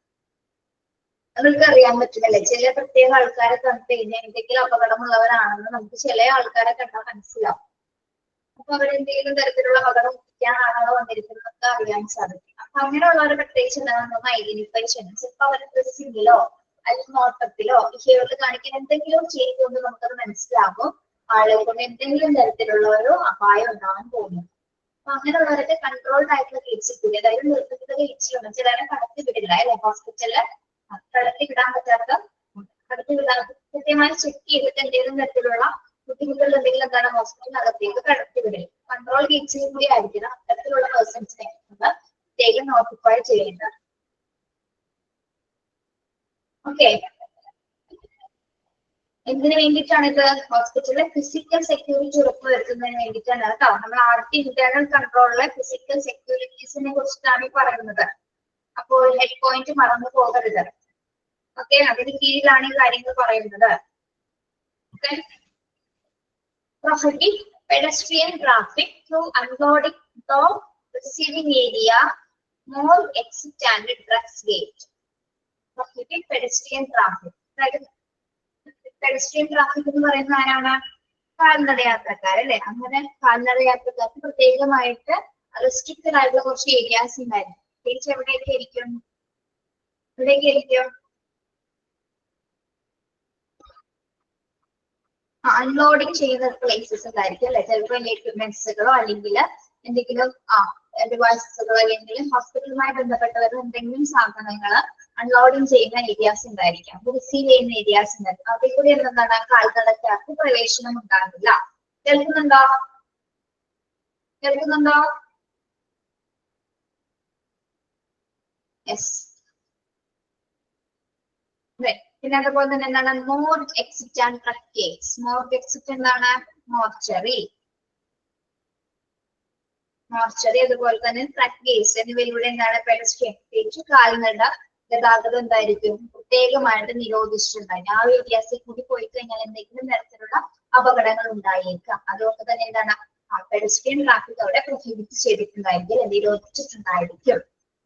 നമുക്ക് അറിയാൻ പറ്റില്ലല്ലേ? ചില പ്രത്യേക ആൾക്കാരെ കണ്ടു കഴിഞ്ഞാൽ എന്തെങ്കിലും അപകടമുള്ളവരാണെന്ന് നമുക്ക് ചില ആൾക്കാരെ കണ്ടാൽ മനസ്സിലാവും. അപ്പൊ അവരെന്തെങ്കിലും തരത്തിലുള്ള അപകടം എത്തിക്കാനാണോ വന്നിരിക്കുന്നതൊക്കെ അറിയാൻ സാധിക്കും. അപ്പൊ അങ്ങനെയുള്ളവരെ പ്രത്യേകിച്ച് എന്താണെന്ന് ഐഡന്റിഫൈ ചെയ്യണം. ചിലപ്പോൾ അവർ ഡ്രസ്സിങ്ങിലോ അല്ലെങ്കിൽ നോട്ടത്തിലോ ബിഹേവിയറിൽ കാണിക്കുന്ന എന്തെങ്കിലും ചെയ്യുമ്പോൾ നമുക്കത് മനസ്സിലാകും ആളെ കൊണ്ട് എന്തെങ്കിലും തരത്തിലുള്ള ഒരു അപായം ഉണ്ടാകാൻ പോകുന്നു. അപ്പൊ അങ്ങനെയുള്ളവരൊക്കെ കൺട്രോൾഡ് ആയിട്ടുള്ള കേസിൽ കൂടി, അതായത് നിർബന്ധിത കേസിലുണ്ട്. ചിലരെ കടത്തി വിടില്ല അല്ലെ, ഹോസ്പിറ്റലില് കടത്തി വിടാൻ പറ്റാത്ത, കടത്തി വിടാൻ കൃത്യമായി ചെക്ക് ചെയ്തിട്ട് എന്തെങ്കിലും തരത്തിലുള്ള ബുദ്ധിമുട്ടുകൾ എന്തെങ്കിലും എന്താണ് ഹോസ്പിറ്റലിനകത്തേക്ക് കടത്തി വിടില്ല. കൺട്രോൾ കേസിൽ കൂടി ആയിരിക്കണം അത്തരത്തിലുള്ള പേഴ്സൺസിനെ പ്രത്യേകം നോട്ടിഫൈ ചെയ്യേണ്ടത്. ഓക്കെ, എന്തിനു വേണ്ടിയിട്ടാണ് ഇത്? ഹോസ്പിറ്റലിലെ ഫിസിക്കൽ സെക്യൂരിറ്റി ഉറപ്പുവരുത്തുന്നതിന് വേണ്ടിയിട്ടാണ് കേട്ടോ. നമ്മൾ ആദ്യം ഇന്റേണൽ കൺട്രോളിലെ ഫിസിക്കൽ സെക്യൂരിറ്റീസിനെ കുറിച്ചിട്ടാണ് പറയുന്നത്. അപ്പോൾ ഹെഡ് പോയിന്റ് മറന്നു പോകരുത്. ഓക്കെ, അതിന് കീഴിലാണ് ഈ കാര്യങ്ങൾ പറയുന്നത്. Prohibit pedestrian traffic through unloading the receiving area, more exit and trucks gate. Prohibit pedestrian traffic. Pedestrian traffic എന്ന് പറയുന്നത് ആരാണ്? കാൽനട യാത്രക്കാർ അല്ലെ. അങ്ങനെ കാൽനട യാത്രക്കാർക്ക് പ്രത്യേകമായിട്ട് റെസ്ട്രിക്റ്റഡ് ആയിട്ടുള്ള കുറച്ച് ഏരിയാസ് ഉണ്ടായിരുന്നു. പ്രത്യേകിച്ച് എവിടെയൊക്കെ ആയിരിക്കും? എവിടെയൊക്കെ ആയിരിക്കും? അൺലോഡിങ് ചെയ്യുന്ന പ്ലേസസ് ഉണ്ടായിരിക്കും അല്ലെ. ചിലപ്പോൾ എക്യുപ്മെന്റ്സുകളോ അല്ലെങ്കിൽ എന്തെങ്കിലും ഡിവൈസസുകളോ അല്ലെങ്കിൽ ഹോസ്പിറ്റലുമായി ബന്ധപ്പെട്ടവരോ എന്തെങ്കിലും സാധനങ്ങൾ അൺലോഡിങ് ചെയ്യുന്ന ഏരിയാസ് ഉണ്ടായിരിക്കാം, റിസീവ് ചെയ്യുന്ന ഏരിയാസ് ഉണ്ടായിരിക്കും. അതിൽ കൂടി എന്താണ് കാൽനടക്കാർക്ക് പ്രവേശനം ഉണ്ടാകില്ല. കേൾക്കുന്നുണ്ടോ? കേൾക്കുന്നുണ്ടോ? യെസ്. പിന്നെ അതുപോലെ തന്നെ എന്താണ് morgue exit and truck gates. Morgue exit എന്താണ്? മോർച്ചറി. മോർച്ചറി അതുപോലെ തന്നെ ട്രക്ക് ഗേറ്റ്സ് എന്നിവയിലൂടെ എന്താണ് പെഡസ്ട്രിയൻ പ്രത്യേകിച്ച് കാൽനട ഗതാഗതം എന്തായിരിക്കും പ്രത്യേകമായിട്ട് നിരോധിച്ചിട്ടുണ്ടായിരിക്കും. ആ ഏരിയാസിൽ കൂടി പോയി കഴിഞ്ഞാൽ എന്തെങ്കിലും തരത്തിലുള്ള അപകടങ്ങൾ ഉണ്ടായേക്കാം. അതുകൊണ്ട് തന്നെ എന്താണ് പെഡസ്ട്രിയൻ ട്രാഫിക് അവിടെ പ്രൊഹിബിറ്റ് ചെയ്തിട്ടുണ്ടായിരിക്കും, നിരോധിച്ചിട്ടുണ്ടായിരിക്കും.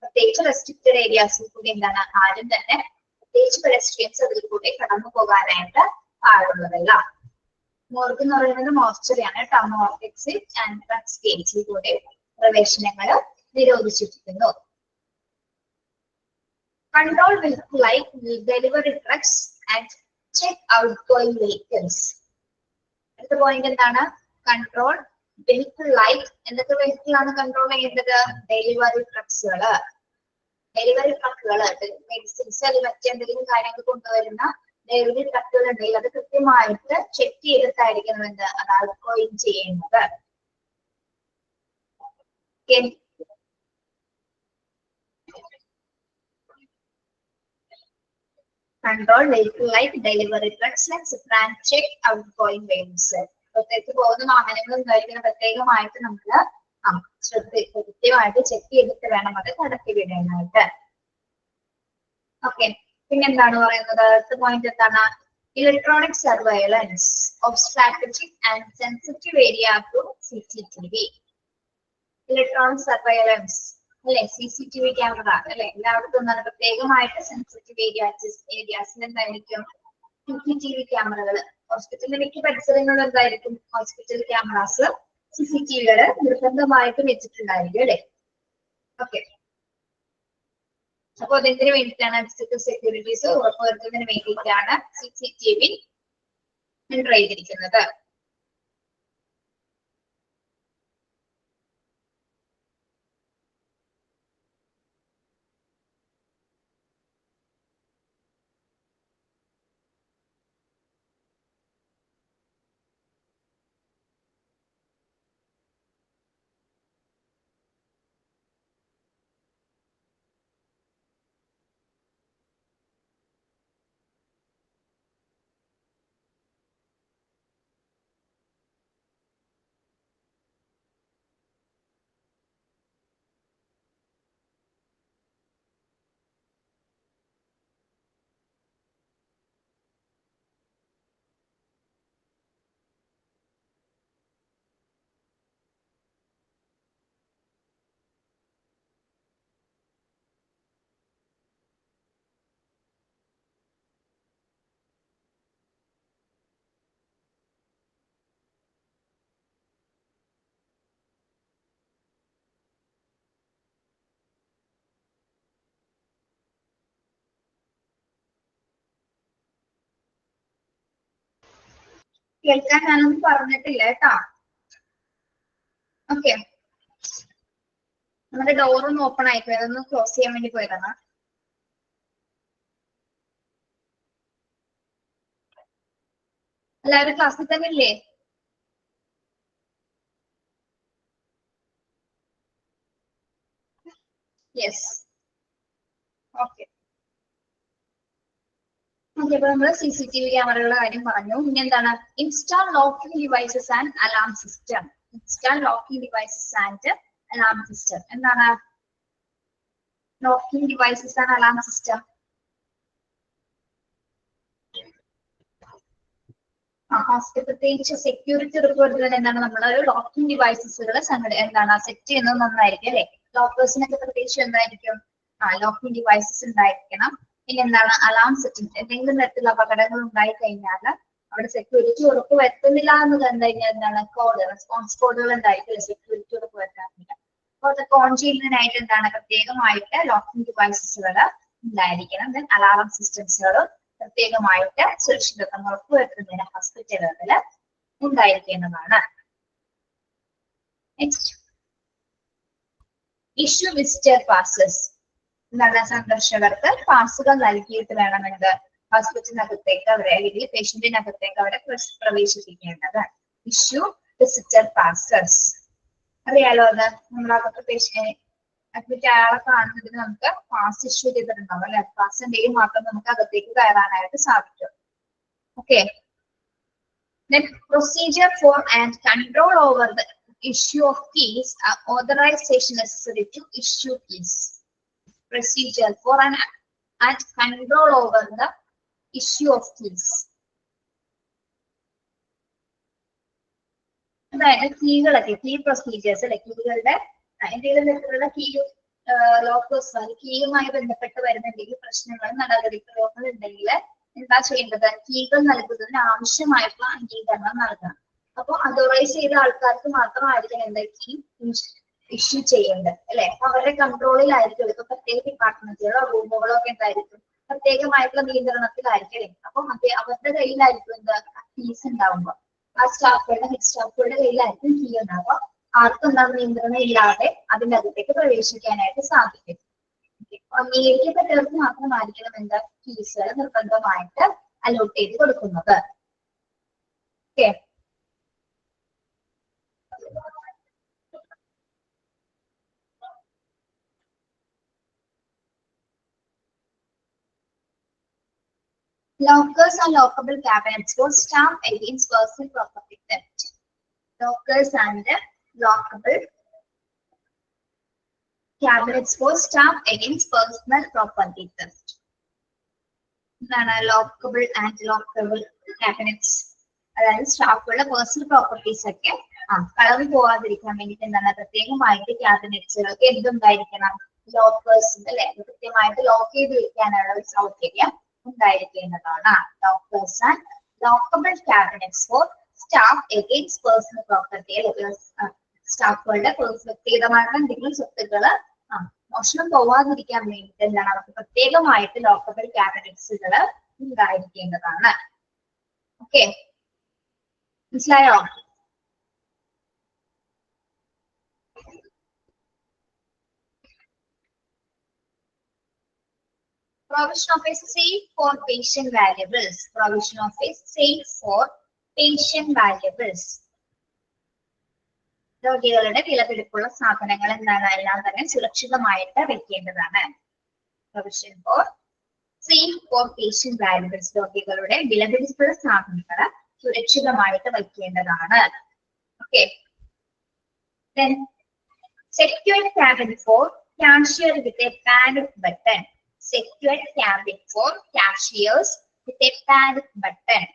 പ്രത്യേകിച്ച് റെസ്ട്രിക്റ്റഡ് ഏരിയാസിൽ കൂടി എന്താണ് ആരും തന്നെ പ്രത്യേകിച്ച് പെഡസ്ട്രിയൻസ് അതിൽ കൂടി കടന്നു പോകാനായിട്ട് പാടുള്ളതല്ല. മോർഗ് എന്ന് പറയുന്നത് മോർച്ചറിയാണ് കേട്ടോ. മോർഗ് എക്സിറ്റ് ആൻഡ് ട്രക്ക് ഗേറ്റ്സിൽ കൂടെ പ്രവേശനങ്ങൾ നിരോധിച്ചിരിക്കുന്നു. Control vehicle like delivery trucks and check outgoing vehicles. അടുത്ത പോയിന്റ് എന്താണ്? Control vehicle like. എന്തൊക്കെ വെഹിക്കിൾ ആണ് കൺട്രോൾ ചെയ്യേണ്ടത്? ഡെലിവറി ട്രക്സുകള്. ഡെലിവറി ട്രക്കുകൾ മെഡിസിൻസ് അല്ലെങ്കിൽ മറ്റെന്തെങ്കിലും കാര്യങ്ങൾ കൊണ്ടുവരുന്ന ഡെലിവറി ട്രക്കുകൾ ഉണ്ടെങ്കിൽ അത് കൃത്യമായിട്ട് ചെക്ക് ചെയ്തിട്ടായിരിക്കണം എന്ത് അത് ഔട്ട്ഗോയിങ് ചെയ്യുന്നത്. Control vehicle like delivery trucks and check outgoing vehicles. പുറത്തേക്ക് പോകുന്ന വാഹനങ്ങൾ ഉണ്ടായിരിക്കുന്ന പ്രത്യേകമായിട്ട് നമ്മൾ കൃത്യമായിട്ട് ചെക്ക് ചെയ്തിട്ട് വേണം അത് കടത്തി വിടാനായിട്ട്. ഓക്കെ, പിന്നെന്താണ് പറയുന്നത്? അടുത്ത പോയിന്റ് എന്താണ്? Electronic surveillance of strategic and sensitive area to CCTV. Electronic surveillance അല്ലെ, CCTV ക്യാമറ അല്ലെ, എല്ലായിടത്തും എന്താണ് പ്രത്യേകമായിട്ട് സെൻസിറ്റീവ് ഏരിയാസിൽ എന്തായിരിക്കും CCTV ക്യാമറകൾ. ഹോസ്പിറ്റലിൽ മിക്ക പരിസരങ്ങളും എന്തായിരിക്കും ഹോസ്പിറ്റൽ ക്യാമറാസ് CCTVകള് നിർബന്ധമായിട്ട് വെച്ചിട്ടുണ്ടായിരിക്കും അല്ലെ. ഓക്കെ, അപ്പൊ അതെന്തിനു വേണ്ടിയിട്ടാണ്? ഫിസിക്കൽ സെക്യൂരിറ്റീസ് ഉറപ്പുവരുത്തുന്നതിന് വേണ്ടിയിട്ടാണ് CCTV എൻ്റർ ചെയ്തിരിക്കുന്നത്. കേൾക്കാൻ ഞാനൊന്നും പറഞ്ഞിട്ടില്ല കേട്ടോ. ഓക്കെ, നമ്മുടെ ഡോറൊന്ന് ഓപ്പൺ ആയിപ്പോയി, അതൊന്ന് ക്ലോസ് ചെയ്യാൻ വേണ്ടി പോയതാണ്. എല്ലാവരും ക്ലാസ്സിൽ തന്നെ ഇല്ലേ? Yes, okay. ഓക്കെ, അപ്പൊ നമ്മള് CCTV ക്യാമറകളുടെ കാര്യം പറഞ്ഞു. ഇനി എന്താണ്? Install locking devices and alarm system. Install locking devices and alarm system. എന്താണ് locking devices and alarm system? പ്രത്യേകിച്ച് സെക്യൂരിറ്റി ഉറപ്പുവരുത്തുന്നത് എന്താണ്? നമ്മളൊരു ലോക്കിംഗ് ഡിവൈസസുകൾ എന്താണ് സെറ്റ് ചെയ്യുന്നത് നന്നായിരിക്കും അല്ലെ? ലോക്കേഴ്സിനൊക്കെ പ്രത്യേകിച്ച് എന്തായിരിക്കും? ലോക്കിംഗ് ഡിവൈസസ് ഉണ്ടായിരിക്കണം. ഇനി എന്താണ്? Alarm setting. എന്തെങ്കിലും തരത്തിലുള്ള അപകടങ്ങൾ ഉണ്ടായി കഴിഞ്ഞാൽ അവിടെ സെക്യൂരിറ്റി ഉറപ്പ് വരുത്തുന്നില്ല എന്നത് എന്തായാലും എന്താണ്? കോഡ്, റെസ്പോൺസ് കോഡുകൾ ഉണ്ടായിരിക്കും സെക്യൂരിറ്റി ഉറപ്പ് വരുത്താറില്ല. അപ്പോൾ അതൊക്കെ ഓൺ ചെയ്യുന്നതിനായിട്ട് എന്താണ്? പ്രത്യേകമായിട്ട് ലോക്കിംഗ് ഡിവൈസസുകൾ ഉണ്ടായിരിക്കണം. ദെൻ അലാറം സിസ്റ്റംസുകളും പ്രത്യേകമായിട്ട് സുരക്ഷിതത്വം ഉറപ്പുവരുത്തുന്നതിന് ഹോസ്പിറ്റലുകളിൽ ഉണ്ടായിരിക്കേണ്ടതാണ്. Next, issue visitor passes. എന്താണ്? സന്ദർശകർക്ക് പാസുകൾ നൽകിയിട്ട് വേണം എന്ത്? ഹോസ്പിറ്റലിനകത്തേക്ക് അവരെ അല്ലെങ്കിൽ പേഷ്യന്റിനകത്തേക്ക് അവരെ പ്രവേശിപ്പിക്കേണ്ടത്. Issue visitor passes. അറിയാലോ അത്? നമ്മളകത്ത് പേഷ്യന്റ് അഡ്മിറ്റ് അയാളെ കാണുന്നതിന് നമുക്ക് പാസ് ഇഷ്യൂ ചെയ്തിട്ടുണ്ടാവും അല്ലെ? പാസ് ഉണ്ടെങ്കിൽ മാത്രം നമുക്ക് അകത്തേക്ക് കയറാനായിട്ട് സാധിക്കും. Okay, procedure for and control over the issue of keys, authorization necessary to issue keys. Procedure for and control over the issue of keys. അതായത് കീകളൊക്കെ, കീ പ്രൊസീജിയേഴ്സ് അല്ലെ? കീകളുടെ എന്തെങ്കിലും തരത്തിലുള്ള കീ ലോക്കേഴ്സ്, കീയുമായി ബന്ധപ്പെട്ട് വരുന്ന എന്തെങ്കിലും പ്രശ്നങ്ങൾ, നടപടിക്രമങ്ങൾ ഉണ്ടെങ്കിൽ എന്താ ചെയ്യേണ്ടത്? കീകൾ നൽകുന്നതിന് ആവശ്യമായിട്ടുള്ള അംഗീകരണം നൽകണം. അപ്പോൾ അതോറൈസ് ചെയ്ത ആൾക്കാർക്ക് മാത്രമായിരിക്കും എന്താ കീ ഇഷ്യൂ ചെയ്യേണ്ടത് അല്ലെ? അവരുടെ കൺട്രോളിലായിരിക്കും. ഇപ്പൊ പ്രത്യേക ഡിപ്പാർട്ട്മെന്റുകളോ റൂമുകളോ ഒക്കെ എന്തായിരിക്കും? പ്രത്യേകമായിട്ടുള്ള നിയന്ത്രണത്തിലായിരിക്കും അല്ലെ? അപ്പം അവരുടെ കയ്യിലായിരിക്കും എന്താ കീസ് ഉണ്ടാവുമ്പോ, ആ സ്റ്റാഫുകളുടെ ഹെഡ് സ്റ്റാഫുകളുടെ കയ്യിലായിരിക്കും കീ ഉണ്ടാവുക. ആർക്കും എന്താണ് നിയന്ത്രണം ഇല്ലാതെ അതിന്റെ അകത്തേക്ക് പ്രവേശിക്കാനായിട്ട് സാധിക്കും. അംഗീകരിക്കപ്പെട്ടവർക്ക് മാത്രമായിരിക്കണം എന്താ കീസ് നിർബന്ധമായിട്ട് അലോട്ട് ചെയ്ത് കൊടുക്കുന്നത്. Okay, lockers and lockable cabinets for staff against personal property theft. Lockers and lockable cabinets for staff against personal property theft. എന്താണ് ലോക്കബിൾ ആൻഡ് ലോക്കബിൾ ക്യാബിനറ്റ്സ്? അതായത് സ്റ്റാഫുകളുടെ പേഴ്സണൽ പ്രോപ്പർട്ടീസ് ഒക്കെ കളവ് പോവാതിരിക്കാൻ വേണ്ടിയിട്ട് എന്താണ് പ്രത്യേകമായിട്ട് ക്യാബിനറ്റ്സുകൾക്ക് എന്തുണ്ടായിരിക്കണം? ലോക്കേഴ്സ് അല്ലെ? കൃത്യമായിട്ട് ലോക്ക് ചെയ്ത് വെക്കാനുള്ള ഒരു സൗകര്യം ഉണ്ടായിരിക്കേണ്ടതാണ്. Lockers and lockable cabinets for staff against personal property. സ്റ്റാഫുകളുടെ വ്യക്തിഗതമായിട്ടുള്ള എന്തെങ്കിലും സ്വത്തുക്കള് മോഷണം പോവാതിരിക്കാൻ വേണ്ടിയിട്ട് എന്താണ് അവർക്ക് പ്രത്യേകമായിട്ട് ലോക്കബിൾ ക്യാബിനറ്റ്സുകൾ ഉണ്ടായിരിക്കേണ്ടതാണ്. ഓക്കെ, മനസ്സിലായോ? Provision of a safe for patient valuables. Provision of a safe for patient valuables. രോഗികളുടെ വിലപിടിപ്പുള്ള സാധനങ്ങൾ എന്താണ്? എല്ലാം തന്നെ സുരക്ഷിതമായിട്ട് വെക്കേണ്ടതാണ്. Provision for safe for patient valuables. രോഗികളുടെ വിലപിടിപ്പുള്ള സാധനങ്ങൾ സുരക്ഷിതമായിട്ട് വെക്കേണ്ടതാണ്. Okay, then secured cabin for cashier with a panic button. Secured cabin for cashiers with a panic button.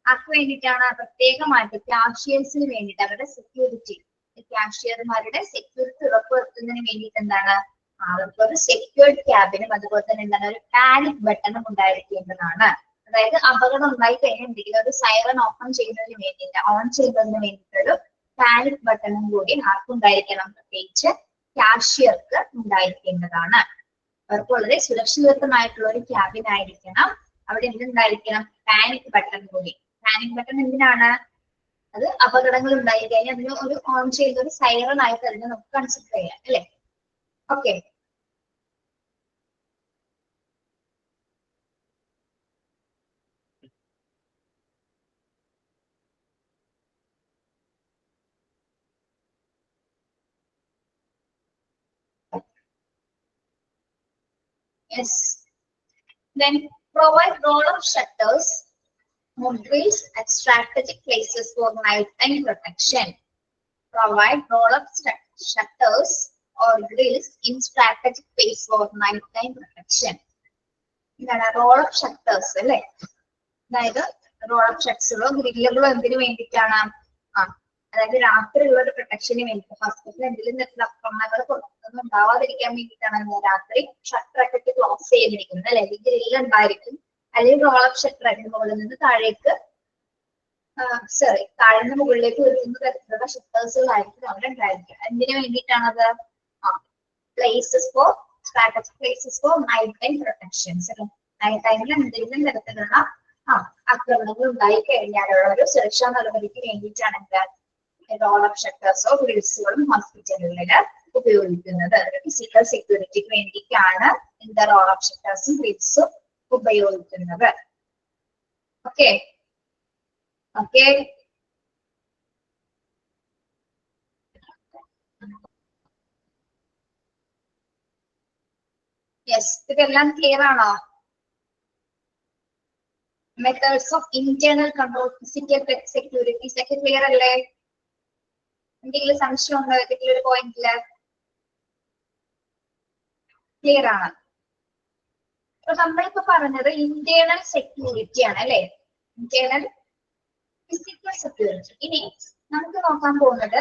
ആർക്ക് വേണ്ടിയിട്ടാണ്? പ്രത്യേകമായിട്ട് കാഷ്യേഴ്സിന് വേണ്ടിയിട്ട് അവരുടെ സെക്യൂരിറ്റി, കാഷ്യർമാരുടെ സെക്യൂരിറ്റി ഉറപ്പുവരുത്തുന്നതിന് വേണ്ടിയിട്ട് എന്താണ് അവർക്ക് ഒരു സെക്യൂർഡ് ക്യാബിനും അതുപോലെ തന്നെ എന്താണ് ഒരു പാനിക് ബട്ടണും ഉണ്ടായിരിക്കേണ്ടതാണ്. അതായത് അപകടം ഉണ്ടായി കഴിഞ്ഞിട്ടുണ്ടെങ്കിൽ ഒരു സൈറൺ ഓപ്പൺ ചെയ്യുന്നതിന് വേണ്ടിയിട്ട് ഓൺ ചെയ്യുന്നതിന് വേണ്ടിയിട്ടൊരു പാനിക് ബട്ടണും കൂടി ആർക്കുണ്ടായിരിക്കണം? പ്രത്യേകിച്ച് കാഷ്യർക്ക് ഉണ്ടായിരിക്കേണ്ടതാണ്. അവർക്ക് വളരെ സുരക്ഷിതത്വമായിട്ടുള്ള ഒരു ക്യാബിൻ ആയിരിക്കണം. അവിടെ എന്തുണ്ടായിരിക്കണം? പാനിക് ബട്ടൺ കൂടി. പാനിക് ബട്ടൺ എന്തിനാണ്? അത് അപകടങ്ങൾ ഉണ്ടായി കഴിഞ്ഞാൽ അതിന് ഒരു ഓൺ ചെയ്ത ഒരു സൈറൺ ആയിട്ട് അതിനെ നമുക്ക് കൺസിഡർ ചെയ്യാം അല്ലെ? Okay. Yes. Then provide roll of shutters or grills at strategic places for nighttime protection. Provide roll of shutters or grills in strategic place for nighttime protection. ഇതാണ് റോൾ ഓഫ് ഷട്ടേഴ്സ് അല്ലെ? അതായത് റോൾ ഓഫ് ഷട്ടേഴ്സുകളോ ഗ്രില്ലുകളോ എന്തിനു വേണ്ടിയിട്ടാണ്? അതായത് രാത്രിയുള്ള ഒരു പ്രൊട്ടക്ഷന് വേണ്ടിയിട്ട് ഹോസ്പിറ്റലിൽ എന്തെങ്കിലും തരത്തിലുള്ള ആക്രമണങ്ങൾ പുറത്തൊന്നും ഉണ്ടാവാതിരിക്കാൻ വേണ്ടിയിട്ടാണ് രാത്രി ഷട്ടർ ഒക്കെ ക്ലോസ് ചെയ്തിരിക്കുന്നത് അല്ലെ? ഗ്രില്ല് ഉണ്ടായിരിക്കും, അല്ലെങ്കിൽ റോൾ ഓഫ് ഷട്ടർ ആയിട്ട് മുകളിൽ നിന്ന് താഴേക്ക് താഴ്ന്ന മുകളിലേക്ക് വരുന്ന തരത്തിലുള്ള ഷട്ടേഴ്സുകളായിരിക്കും അവിടെ ഉണ്ടായിരിക്കുക. എന്തിനു വേണ്ടിയിട്ടാണത്? Places for strategic places for night time protections. Night ടൈമിൽ എന്തെങ്കിലും തരത്തിലുള്ള ആക്രമണങ്ങൾ ഉണ്ടായി കഴിഞ്ഞാലുള്ള ഒരു സുരക്ഷാ നടപടിക്ക് വേണ്ടിയിട്ടാണ് എന്താ റോൾ ഓഫ് ഷട്ടേഴ്സോ ഗ്രിൽസുകളും ഹോസ്പിറ്റലുകളിൽ ഉപയോഗിക്കുന്നത്. ഫിസിക്കൽ സെക്യൂരിറ്റിക്ക് വേണ്ടിയിട്ടാണ് എന്താ റോൾ ഓഫ് ഷട്ടേഴ്സും ഗ്രിൽസും ഉപയോഗിക്കുന്നത്. Okay okay. യെസ്, ഇതെല്ലാം ക്ലിയർ ആണോ? Methods of internal control, physical securities ഒക്കെ ക്ലിയർ അല്ലേ? എന്തെങ്കിലും സംശയം ഉണ്ടോ ഏതെങ്കിലും ഒരു പോയിന്റില്? ക്ലിയർ ആണ്. അപ്പൊ നമ്മളിപ്പോ പറഞ്ഞത് ഇന്റേണൽ സെക്യൂരിറ്റി ആണ് അല്ലെ? Internal physical security. ഇനി നമുക്ക് നോക്കാൻ പോകുന്നത്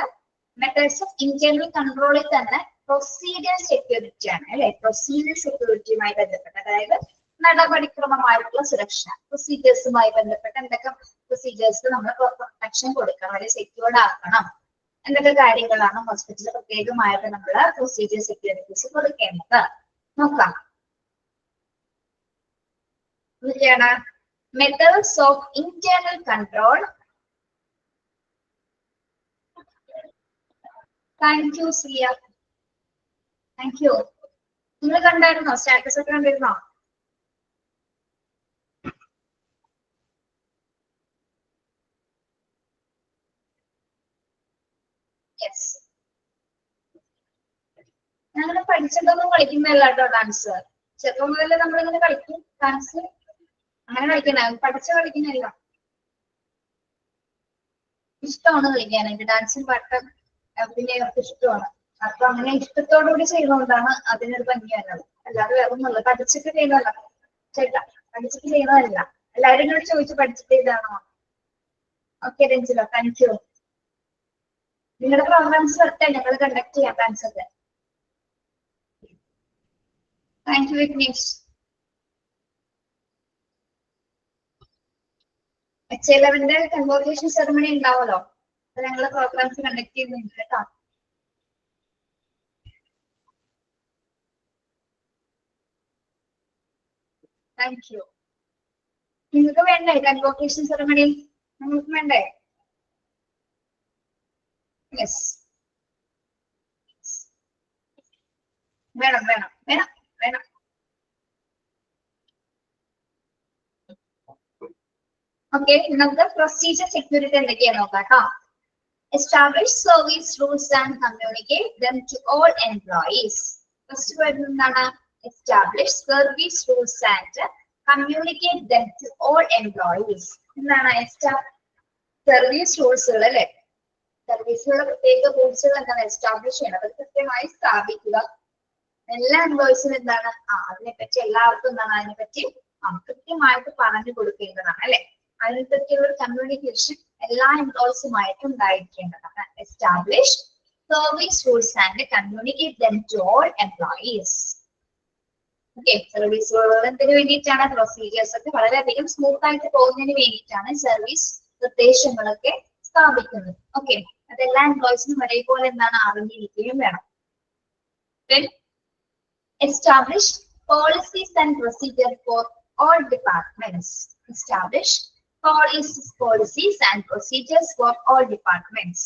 മെത്തേഡ്സ് ഓഫ് ഇന്റേണൽ കൺട്രോളിൽ തന്നെ പ്രൊസീജിയർ സെക്യൂരിറ്റി ആണ് അല്ലെ? പ്രൊസീജിയർ സെക്യൂരിറ്റിയുമായി ബന്ധപ്പെട്ട, അതായത് നടപടിക്രമമായിട്ടുള്ള സുരക്ഷ, പ്രൊസീജിയേഴ്സുമായി ബന്ധപ്പെട്ട എന്തൊക്കെ പ്രൊസീജിയേഴ്സ് നമ്മൾ പ്രൊട്ടക്ഷൻ കൊടുക്കണം അല്ലെങ്കിൽ സെക്യൂർഡ് ആക്കണം, എന്തൊക്കെ കാര്യങ്ങളാണ് ഹോസ്പിറ്റലിൽ പ്രത്യേകമായിട്ട് നമ്മൾ പ്രൊസീജിയർ സെക്യൂരിറ്റീസ് കൊടുക്കേണ്ടത് നോക്കാം. ഇതൊക്കെയാണ് methods of internal control. Thank you Siya, thank you. നിങ്ങൾ കണ്ടായിരുന്നോ? സ്റ്റാറ്റസ് ഒക്കെ കണ്ടിരുന്നോ? യെസ്. ഞങ്ങള് പഠിച്ചതൊന്നും കളിക്കുന്നതല്ല കേട്ടോ ഡാൻസ്. ചെറുപ്പം മുതലേ നമ്മളിങ്ങനെ കളിക്കും ഡാൻസ്, അങ്ങനെ കളിക്കണ പഠിച്ച കളിക്കുന്നില്ല. ഇഷ്ടമാണ് കളിക്കാനായിട്ട് ഡാൻസും പാട്ടും പിന്നെ ഇഷ്ടമാണ്. അപ്പൊ അങ്ങനെ ഇഷ്ടത്തോടുകൂടി ചെയ്യുന്നതുകൊണ്ടാണ് അതിനൊരു ഭംഗി വരുന്നത്. അല്ലാതെ വേറെ ഒന്നുമല്ല, പഠിച്ചിട്ട് ചെയ്യുന്നതല്ല ചേട്ടാ, പഠിച്ചിട്ട് ചെയ്യുന്നതല്ല. എല്ലാവരും കൂടി ചോദിച്ചു പഠിച്ചിട്ട് ചെയ്താണോ? Okay Ranjila, thank you. നിങ്ങളുടെ പ്രോഗ്രാംസ് ഒക്കെ ഞങ്ങൾ കണ്ടക്ട് ചെയ്യാം ഡാൻസ് ഒക്കെ. Thank you Vignesh. H11 convocation ceremony ഉണ്ടാവല്ലോ, അത് ഞങ്ങൾ പ്രോഗ്രാംസ് കണ്ടക്ട് ചെയ്യുന്നുണ്ട് കേട്ടോ. Thank you. നിങ്ങൾക്ക് വേണ്ടേ കൺവോക്കേഷൻ സെറമണി? നിങ്ങൾക്ക് വേണ്ടേ? യെസ്, വേണം വേണം വേണം വേണം. ഓക്കെ, നമുക്ക് പ്രൊസീജിയർ സെക്യൂരിറ്റി എന്തൊക്കെയാണ് നോക്കാം കേട്ടോ. Establish service rules and communicate them to all employees. First വരുന്നത് എന്താണ്? Establish service rules and communicate them to all employees. എന്താണ് സർവീസ് റൂൾസുകൾ അല്ലെ? സർവീസുകളുടെ പ്രത്യേക റൂൾസുകൾ എന്താണ് എസ്റ്റാബ്ലിഷ് ചെയ്യണം, അത് കൃത്യമായി സ്ഥാപിക്കുക. എല്ലാ എംപ്ലോയീസിനും എന്താണ് അതിനെപ്പറ്റി എല്ലാവർക്കും എന്താണ് അതിനെപ്പറ്റി കൃത്യമായിട്ട് പറഞ്ഞു കൊടുക്കേണ്ടതാണ് അല്ലെ? അതിനെപ്പറ്റിയുള്ള ഒരു കമ്മ്യൂണിക്കേഷൻ എല്ലാ എംപ്ലോയീസുമായിട്ട് ഉണ്ടായിരിക്കേണ്ടതാണ്. Establish service rules and communicate them to all employees. Okay, service റൂളുകൾ എന്തിനു വേണ്ടിയിട്ടാണ്? പ്രൊസീജിയേഴ്സ് ഒക്കെ വളരെയധികം സ്മൂത്ത് ആയിട്ട് പോകുന്നതിന് വേണ്ടിയിട്ടാണ് സർവീസ് നിർദ്ദേശങ്ങളൊക്കെ സ്ഥാപിക്കുന്നത്. ഓക്കെ, അതെല്ലാ എംപ്ലോയീസിനും ഒരേപോലെ എന്താണ് അറിഞ്ഞിരിക്കുകയും വേണം. Establish policies and procedures for all departments. Establish policies and procedures for all departments.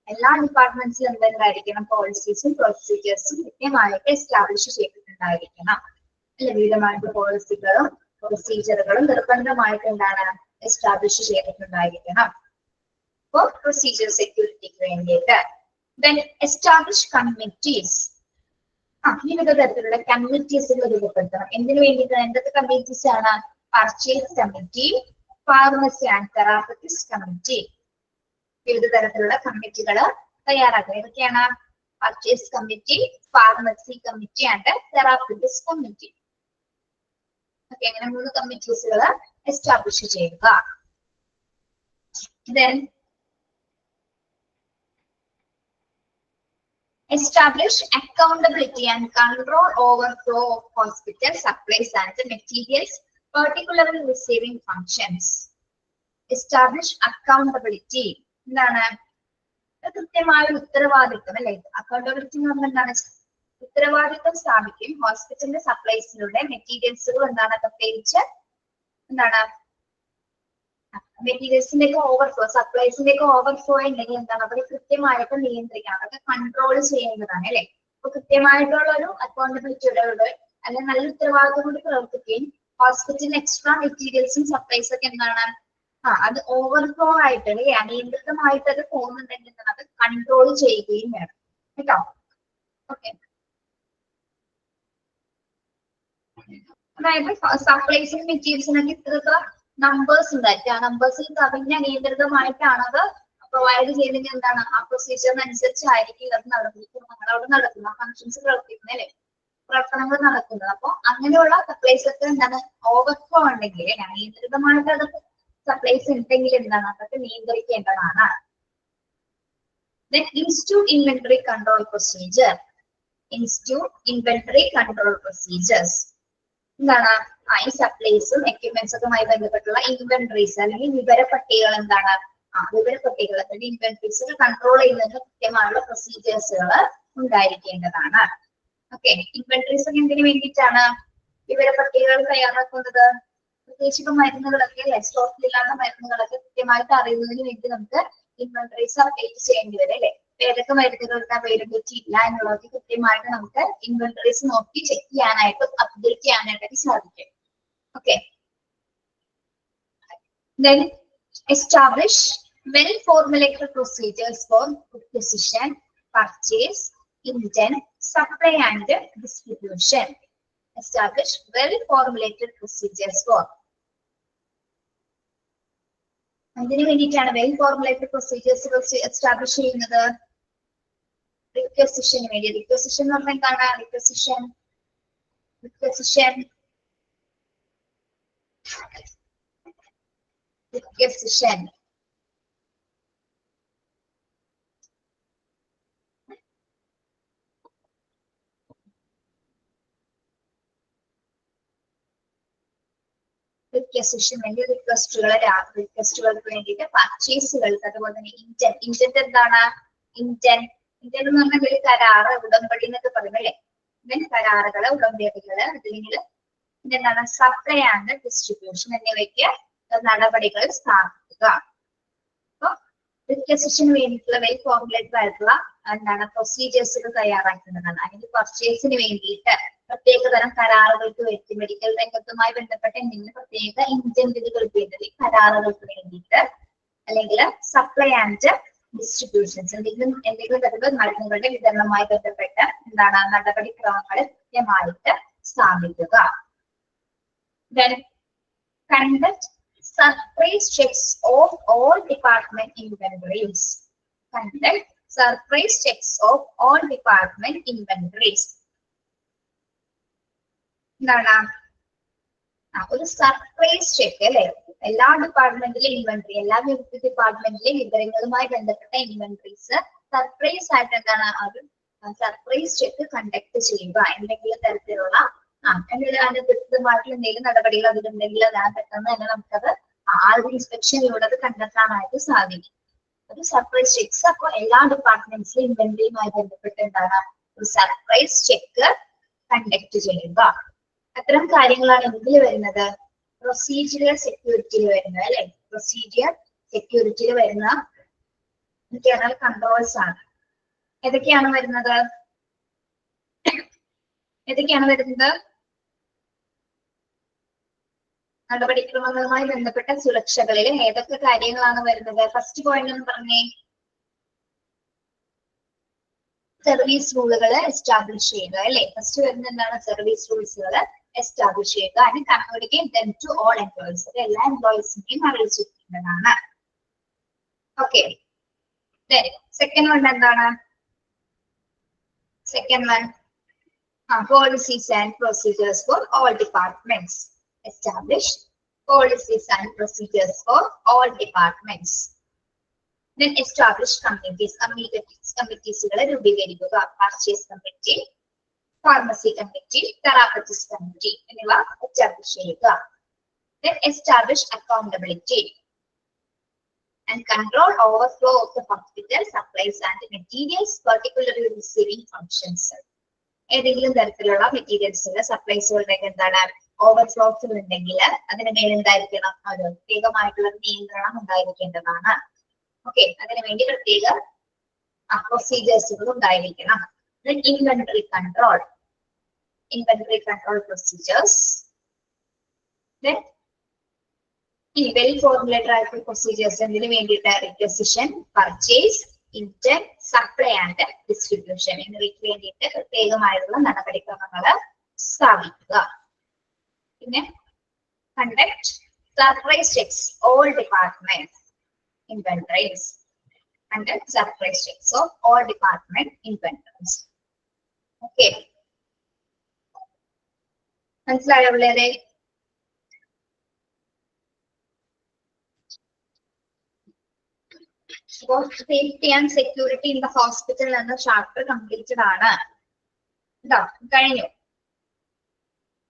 എല്ലാ ഡിപ്പാർട്ട്മെന്റ്സിലും എന്തുണ്ടായിരിക്കണം? പോളിസീസും പ്രൊസീജിയേഴ്സും കൃത്യമായിട്ട് എസ്റ്റാബ്ലിഷ് ചെയ്തിട്ടുണ്ടായിരിക്കണം. അല്ലെ, വിവിധമായിട്ട് പോളിസികളും പ്രൊസീജിയറുകളും നിർബന്ധമായിട്ട് എന്താണ്? എസ്റ്റാബ്ലിഷ് ചെയ്തിട്ടുണ്ടായിരിക്കണം. അപ്പോൾ പ്രൊസീജിയർ സെക്യൂരിറ്റിക്ക് വേണ്ടിയിട്ട്. Then establish committees. വിവിധ തരത്തിലുള്ള കമ്മിറ്റീസുകൾ രൂപപ്പെടുത്തണം. എന്തിനു വേണ്ടിയിട്ടാണ്? എന്തൊക്കെ കമ്മിറ്റീസ് ആണ്? Purchase committee, pharmacy and therapeutist committee. വിവിധ തരത്തിലുള്ള കമ്മിറ്റികൾ തയ്യാറാക്കുക. ഏതൊക്കെയാണ്? Purchase committee, pharmacy committee and therapeutist committee. Okay, അങ്ങനെ 3 കമ്മിറ്റീസുകൾ എസ്റ്റാബ്ലിഷ് ചെയ്യുക. Then establish accountability and control over flow of hospital supplies and materials, particularly receiving functions. Establish accountability. എന്താണ്? കൃത്യമായ ഉത്തരവാദിത്വം, അല്ലെ? അക്കൗണ്ടബിലിറ്റി എന്ന് പറഞ്ഞാൽ എന്താണ്? ഉത്തരവാദിത്വം സ്ഥാപിക്കും. ഹോസ്പിറ്റലിന്റെ സപ്ലൈസിലൂടെ മെറ്റീരിയൽസുകൾ എന്താണ്? പ്രത്യേകിച്ച് എന്താണ്? മെറ്റീരിയൽസിന്റെ ഒക്കെ ഓവർഫ്ലോ, സപ്ലൈസിന്റെ ഒക്കെ ഓവർഫ്ലോ ഉണ്ടെങ്കിൽ എന്താണ്? അതൊക്കെ കൃത്യമായിട്ട് നിയന്ത്രിക്കണം. അതൊക്കെ കൺട്രോൾ ചെയ്യേണ്ടതാണ്, അല്ലെ? അപ്പൊ കൃത്യമായിട്ടുള്ള ഒരു അക്കൗണ്ടബിലിറ്റിയോടെ അല്ലെങ്കിൽ നല്ല ഉത്തരവാദിത്വം കൊണ്ട് പ്രവർത്തിക്കുകയും ഹോസ്പിറ്റലിൽ എക്സ്ട്രാ മെറ്റീരിയൽസും സപ്ലൈസ് ഒക്കെ എന്താണ്? അത് ഓവർഫ്ലോ ആയിട്ട് അല്ലെ അനിയന്ത്രിതമായിട്ട് അത് പോകുന്നുണ്ടെങ്കിൽ അത് കൺട്രോൾ ചെയ്യുകയും വേണം, കേട്ടോ. ഓക്കെ, അതായത് സപ്ലൈസിനും മെറ്റീരിയൽസിനൊക്കെ ഇത്രയൊക്കെ നമ്പേഴ്സ് ഉണ്ടായിരിക്കും. ആ നമ്പേഴ്സിൽ കവിഞ്ഞ നിയന്ത്രിതമായിട്ടാണ് അത് പ്രൊവൈഡ് ചെയ്യുന്നത്. എന്താണ്? ആ പ്രൊസീജിയറിനനുസരിച്ചായിരിക്കും ഇത് നടന്നിരിക്കുന്നത്. നമ്മളവിടെ നടക്കുന്ന ഫങ്ഷൻസ് പ്രവർത്തിക്കുന്നത്, അല്ലെ? പ്രവർത്തനങ്ങൾ നടക്കുന്നത്. അപ്പൊ അങ്ങനെയുള്ള സപ്ലൈസ് ഒക്കെ എന്താണ്? ഓവർഫ്ലോ ഉണ്ടെങ്കിൽ നിയന്ത്രിതമായിട്ട് അത് സപ്ലൈസ് ഉണ്ടെങ്കിൽ എന്താണ്? അതൊക്കെ നിയന്ത്രിക്കേണ്ടതാണ്. Then institute inventory control procedure. Institute inventory control procedures. എന്താണ്? ഈ സപ്ലൈസും എക്യുപ്മെന്റ്സ് ഒക്കെ ബന്ധപ്പെട്ടുള്ള ഇൻവെന്ററീസ് അല്ലെങ്കിൽ വിവരപ്പട്ടികകൾ എന്താണ്? വിവരപ്പട്ടികകൾ അല്ലെങ്കിൽ ഇൻവെന്ററീസ് കൺട്രോൾ ചെയ്യുന്നതിന് കൃത്യമായുള്ള പ്രൊസീജിയേഴ്സുകൾ ഉണ്ടായിരിക്കേണ്ടതാണ്. ഓക്കെ, ഇൻവെന്ററീസ് ഒക്കെ എന്തിനു വേണ്ടിയിട്ടാണ് വിവരപ്പട്ടികകൾ തയ്യാറാക്കുന്നത്? പ്രത്യേകിച്ച് ഇപ്പൊ മരുന്നുകളൊക്കെ സ്റ്റോക്കിലില്ലാത്ത മരുന്നുകളൊക്കെ കൃത്യമായിട്ട് അറിയുന്നതിന് വേണ്ടി നമുക്ക് ഇൻവെന്ററീസ് അപ്ഡേറ്റ് ചെയ്യേണ്ടി വരും, അല്ലെ? ഏതൊക്കെ മരുന്നുകൾക്ക് അവൈലബിലിറ്റി ഇല്ല എന്നുള്ളത് കൃത്യമായിട്ട് നമുക്ക് ഇൻവെന്ററീസ് നോക്കി ചെക്ക് ചെയ്യാനായിട്ട് അപ്ഡേറ്റ് ചെയ്യാനായിട്ടൊക്കെ സാധിക്കും. Okay, then establish well formulated procedures for acquisition, purchase, intent, supply and distribution. Establish well formulated procedures for. അതിനു വേണ്ടിയിട്ടാണ് വെൽ ഫോർമുലേറ്റഡ് പ്രൊസീജിയേഴ്സ് എസ്റ്റാബ്ലിഷ് ചെയ്യുന്നത്. റിക്വസിഷന് വേണ്ടി. റിക്വസിഷൻ എന്ന് പറഞ്ഞാൽ എന്താണ്? റിക്വസിഷൻ വേണ്ടി റിക്വസ്റ്റുകൾക്ക് വേണ്ടിയിട്ട് പർച്ചേസുകൾക്ക്, അതുപോലെ തന്നെ ഇന്റന്റ് എന്താണ്? ഇന്റന്റ് എന്ന് പറഞ്ഞാൽ കരാറ്, ഉടമ്പടി എന്നൊക്കെ പറയും, അല്ലെ? കരാറുകള്, ഉടമ്പടികള്, അല്ലെങ്കിൽ എന്താണ്? സപ്ലൈ ആൻഡ് ഡിസ്ട്രിബ്യൂഷൻ എന്നിവയ്ക്ക് നടപടികൾ സ്ഥാപിക്കുക. അപ്പൊ റിക്വസിഷന് വേണ്ടിയിട്ടുള്ള വെൽ ഫോർമുലേറ്റഡ് ആയിട്ടുള്ള എന്താണ്? പ്രൊസീജിയേഴ്സുകൾ തയ്യാറാക്കുന്നതാണ്. അല്ലെങ്കിൽ പർച്ചേസിന് വേണ്ടിയിട്ട് പ്രത്യേക തരം കരാറുകൾക്ക് വേണ്ടി, മെഡിക്കൽ രംഗത്തുമായി ബന്ധപ്പെട്ട എന്തെങ്കിലും പ്രത്യേക ഇന്റന്റുകൾക്ക് വേണ്ടി, കരാറുകൾക്ക് വേണ്ടിയിട്ട്, അല്ലെങ്കിൽ സപ്ലൈ ആൻഡ് ഡിസ്ട്രിബ്യൂഷൻസ് എന്തെങ്കിലും തരത്തിലുള്ള മരുന്നുകളുടെ വിതരണവുമായി ബന്ധപ്പെട്ട എന്താണ്? നടപടിക്രമങ്ങൾ കൃത്യമായിട്ട് സ്ഥാപിക്കുക. Then conduct surprise checks of all department inventories. Conduct surprise checks of all department inventories. എന്താണ്? ഒരു സർപ്രൈസ് ചെക്ക്, അല്ലെ? എല്ലാ ഡിപ്പാർട്ട്മെന്റിലെ ഇൻവെന്ററി, എല്ലാ ഡിപ്പാർട്ട്മെന്റിലെ വിവരങ്ങളുമായി ബന്ധപ്പെട്ട ഇൻവെന്ററീസ് സർപ്രൈസ് ആയിട്ട് എന്താണ്? ഒരു സർപ്രൈസ് ചെക്ക് കണ്ടക്ട് ചെയ്യുക. എന്തെങ്കിലും തരത്തിലുള്ള കൃത്യമായിട്ടുള്ള എന്തെങ്കിലും നടപടികൾ അതിലുണ്ടെങ്കിൽ അതാണ് പെട്ടെന്ന് തന്നെ നമുക്കത് ഇൻസ്പെക്ഷനിലൂടെ അത് കണ്ടെത്താനായിട്ട് സാധിക്കും. ഒരു സർപ്രൈസ് ചെക്സ് അപ്പൊ എല്ലാ ഡിപ്പാർട്ട്മെന്റ്സിലും ഇൻവെന്ററിയുമായി ബന്ധപ്പെട്ട് എന്താണ്? ഒരു സർപ്രൈസ് ചെക്ക് കണ്ടക്ട് ചെയ്യുക. അത്തരം കാര്യങ്ങളാണ് ഇതിൽ വരുന്നത്. പ്രൊസീജിയർ സെക്യൂരിറ്റിയിൽ വരുന്നത് അല്ലെ, പ്രൊസീജിയർ സെക്യൂരിറ്റിയിൽ വരുന്ന ഇന്റേണൽ കൺട്രോൾസ് ആണ്. ഏതൊക്കെയാണ് വരുന്നത്? നടപടിക്രമങ്ങളുമായി ബന്ധപ്പെട്ട സുരക്ഷകളിൽ ഏതൊക്കെ കാര്യങ്ങളാണ് വരുന്നത്? ഫസ്റ്റ് പോയിന്റ് എന്ന് പറഞ്ഞേ, സർവീസ് റൂളുകൾ എസ്റ്റാബ്ലിഷ് ചെയ്യുക അല്ലെ. ഫസ്റ്റ് വരുന്നത് എന്താണ്? സർവീസ് റൂൾസുകൾ എസ്റ്റാബ്ലിഷ് ചെയ്യുക. അതിന് communicate them to all employees, എല്ലാ എംപ്ലോയീസിനെയും അറിയിച്ചിരിക്കുന്നതാണ്. ഓക്കെ, സെക്കൻഡ് വൺ എന്താണ്? Second one policies and procedures for all departments. Establish policies and procedures for all departments. Then establish committees. Committees രൂപീകരിക്കുക. Purchase committee, pharmacy committee, therapist committee എന്നിവ establish ചെയ്യുക. Then establish accountability and control overflow of the hospital supplies and materials, particularly receiving functions. ഏതെങ്കിലും തരത്തിലുള്ള മെറ്റീരിയൽസിന്റെ സപ്ലൈസുകളുടെ എന്താണ് ഓവർഫ്ലോസ് ഉണ്ടെങ്കിൽ അതിന് മേൽ എന്തായിരിക്കണം? ഒരു പ്രത്യേകമായിട്ടുള്ള നിയന്ത്രണം ഉണ്ടായിരിക്കേണ്ടതാണ്. ഓക്കെ, അതിനുവേണ്ടി പ്രത്യേക പ്രൊസീജിയേഴ്സുകൾ ഉണ്ടായിരിക്കണം. Inventory control procedures. Well formulated ആയിട്ടുള്ള പ്രൊസീജിയേഴ്സ് എന്തിനു വേണ്ടിയിട്ട്? Requisition, purchase, intent, supply and distribution എന്നിവയ്ക്ക് വേണ്ടിയിട്ട് പ്രത്യേകമായിട്ടുള്ള നടപടിക്രമങ്ങൾ സ്ഥാപിക്കുക. പിന്നെ conduct surprise checks all department inventories. Conduct surprise checks of all department inventories. Okay, മനസ്സിലായോ പിള്ളേരെ? Safety and security in the hospital എന്ന ചാപ്റ്റർ കംപ്ലീറ്റഡ് ആണ്. കഴിഞ്ഞു.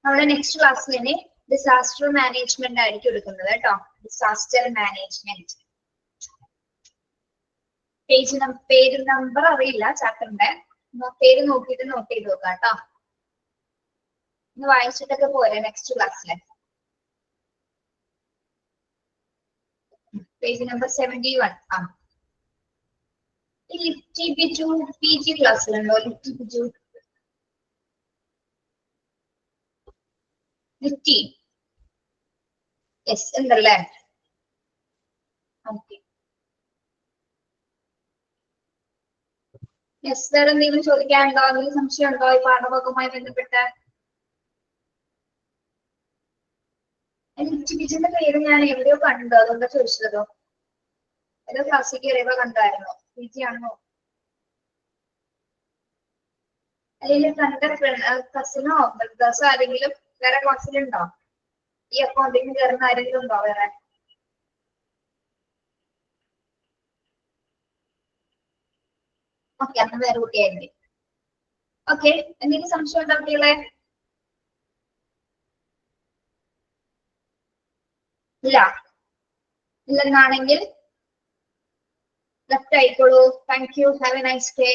നമ്മുടെ നെക്സ്റ്റ് ക്ലാസ്സിൽ തന്നെ ഡിസാസ്റ്റർ മാനേജ്മെന്റ് ആയിരിക്കും എടുക്കുന്നത് കേട്ടോ. Disaster management. പേര് നമ്പർ അറിയില്ല ചാപ്റ്ററിന്റെ, പേര് നോക്കിയിട്ട് നോട്ട് ചെയ്ത് നോക്കാം കേട്ടോ. ഇന്ന് വായിച്ചിട്ടൊക്കെ പോരെ നെക്സ്റ്റ് ക്ലാസ്സിലെ. Page number 71. Litty Biju PG ക്ലാസ്സിലുണ്ടോ? ലിറ്റി ബിജു ലിറ്റി യെസ് ഉണ്ടല്ലേ? Okay, yes. വേറെ എന്തെങ്കിലും ചോദിക്കാനുണ്ടോ? എന്തെങ്കിലും സംശയം ഉണ്ടോ ഈ പാഠഭാഗവുമായി ബന്ധപ്പെട്ട്? ലിറ്റി ബിജുന്റെ പേര് ഞാൻ എവിടെയോ കണ്ടോ, അതുകൊണ്ടാ ചോദിച്ചതോ? ഏതോ ക്ലാസ്സിൽ കയറിയപ്പോ കണ്ടായിരുന്നോ? PG ആണോ? അല്ലെങ്കിൽ തന്റെ കസിനോ ബ്രദേഴ്സോ ആരെങ്കിലും വേറെ ക്ലാസ്സിലുണ്ടോ? ഈ അക്കൗണ്ടിങ് കയറുന്ന ആരെങ്കിലും ഉണ്ടോ വേറെ? ഓക്കെ, അന്ന് വേറെ കുട്ടിയായിരുന്നു. ഓക്കെ, എന്തെങ്കിലും സംശയം ഉണ്ടോ കുട്ടികളെ? ഇല്ലെന്നാണെങ്കിൽ ലെഫ്റ്റ് ആയിക്കോളൂ. Thank you. Have a nice day.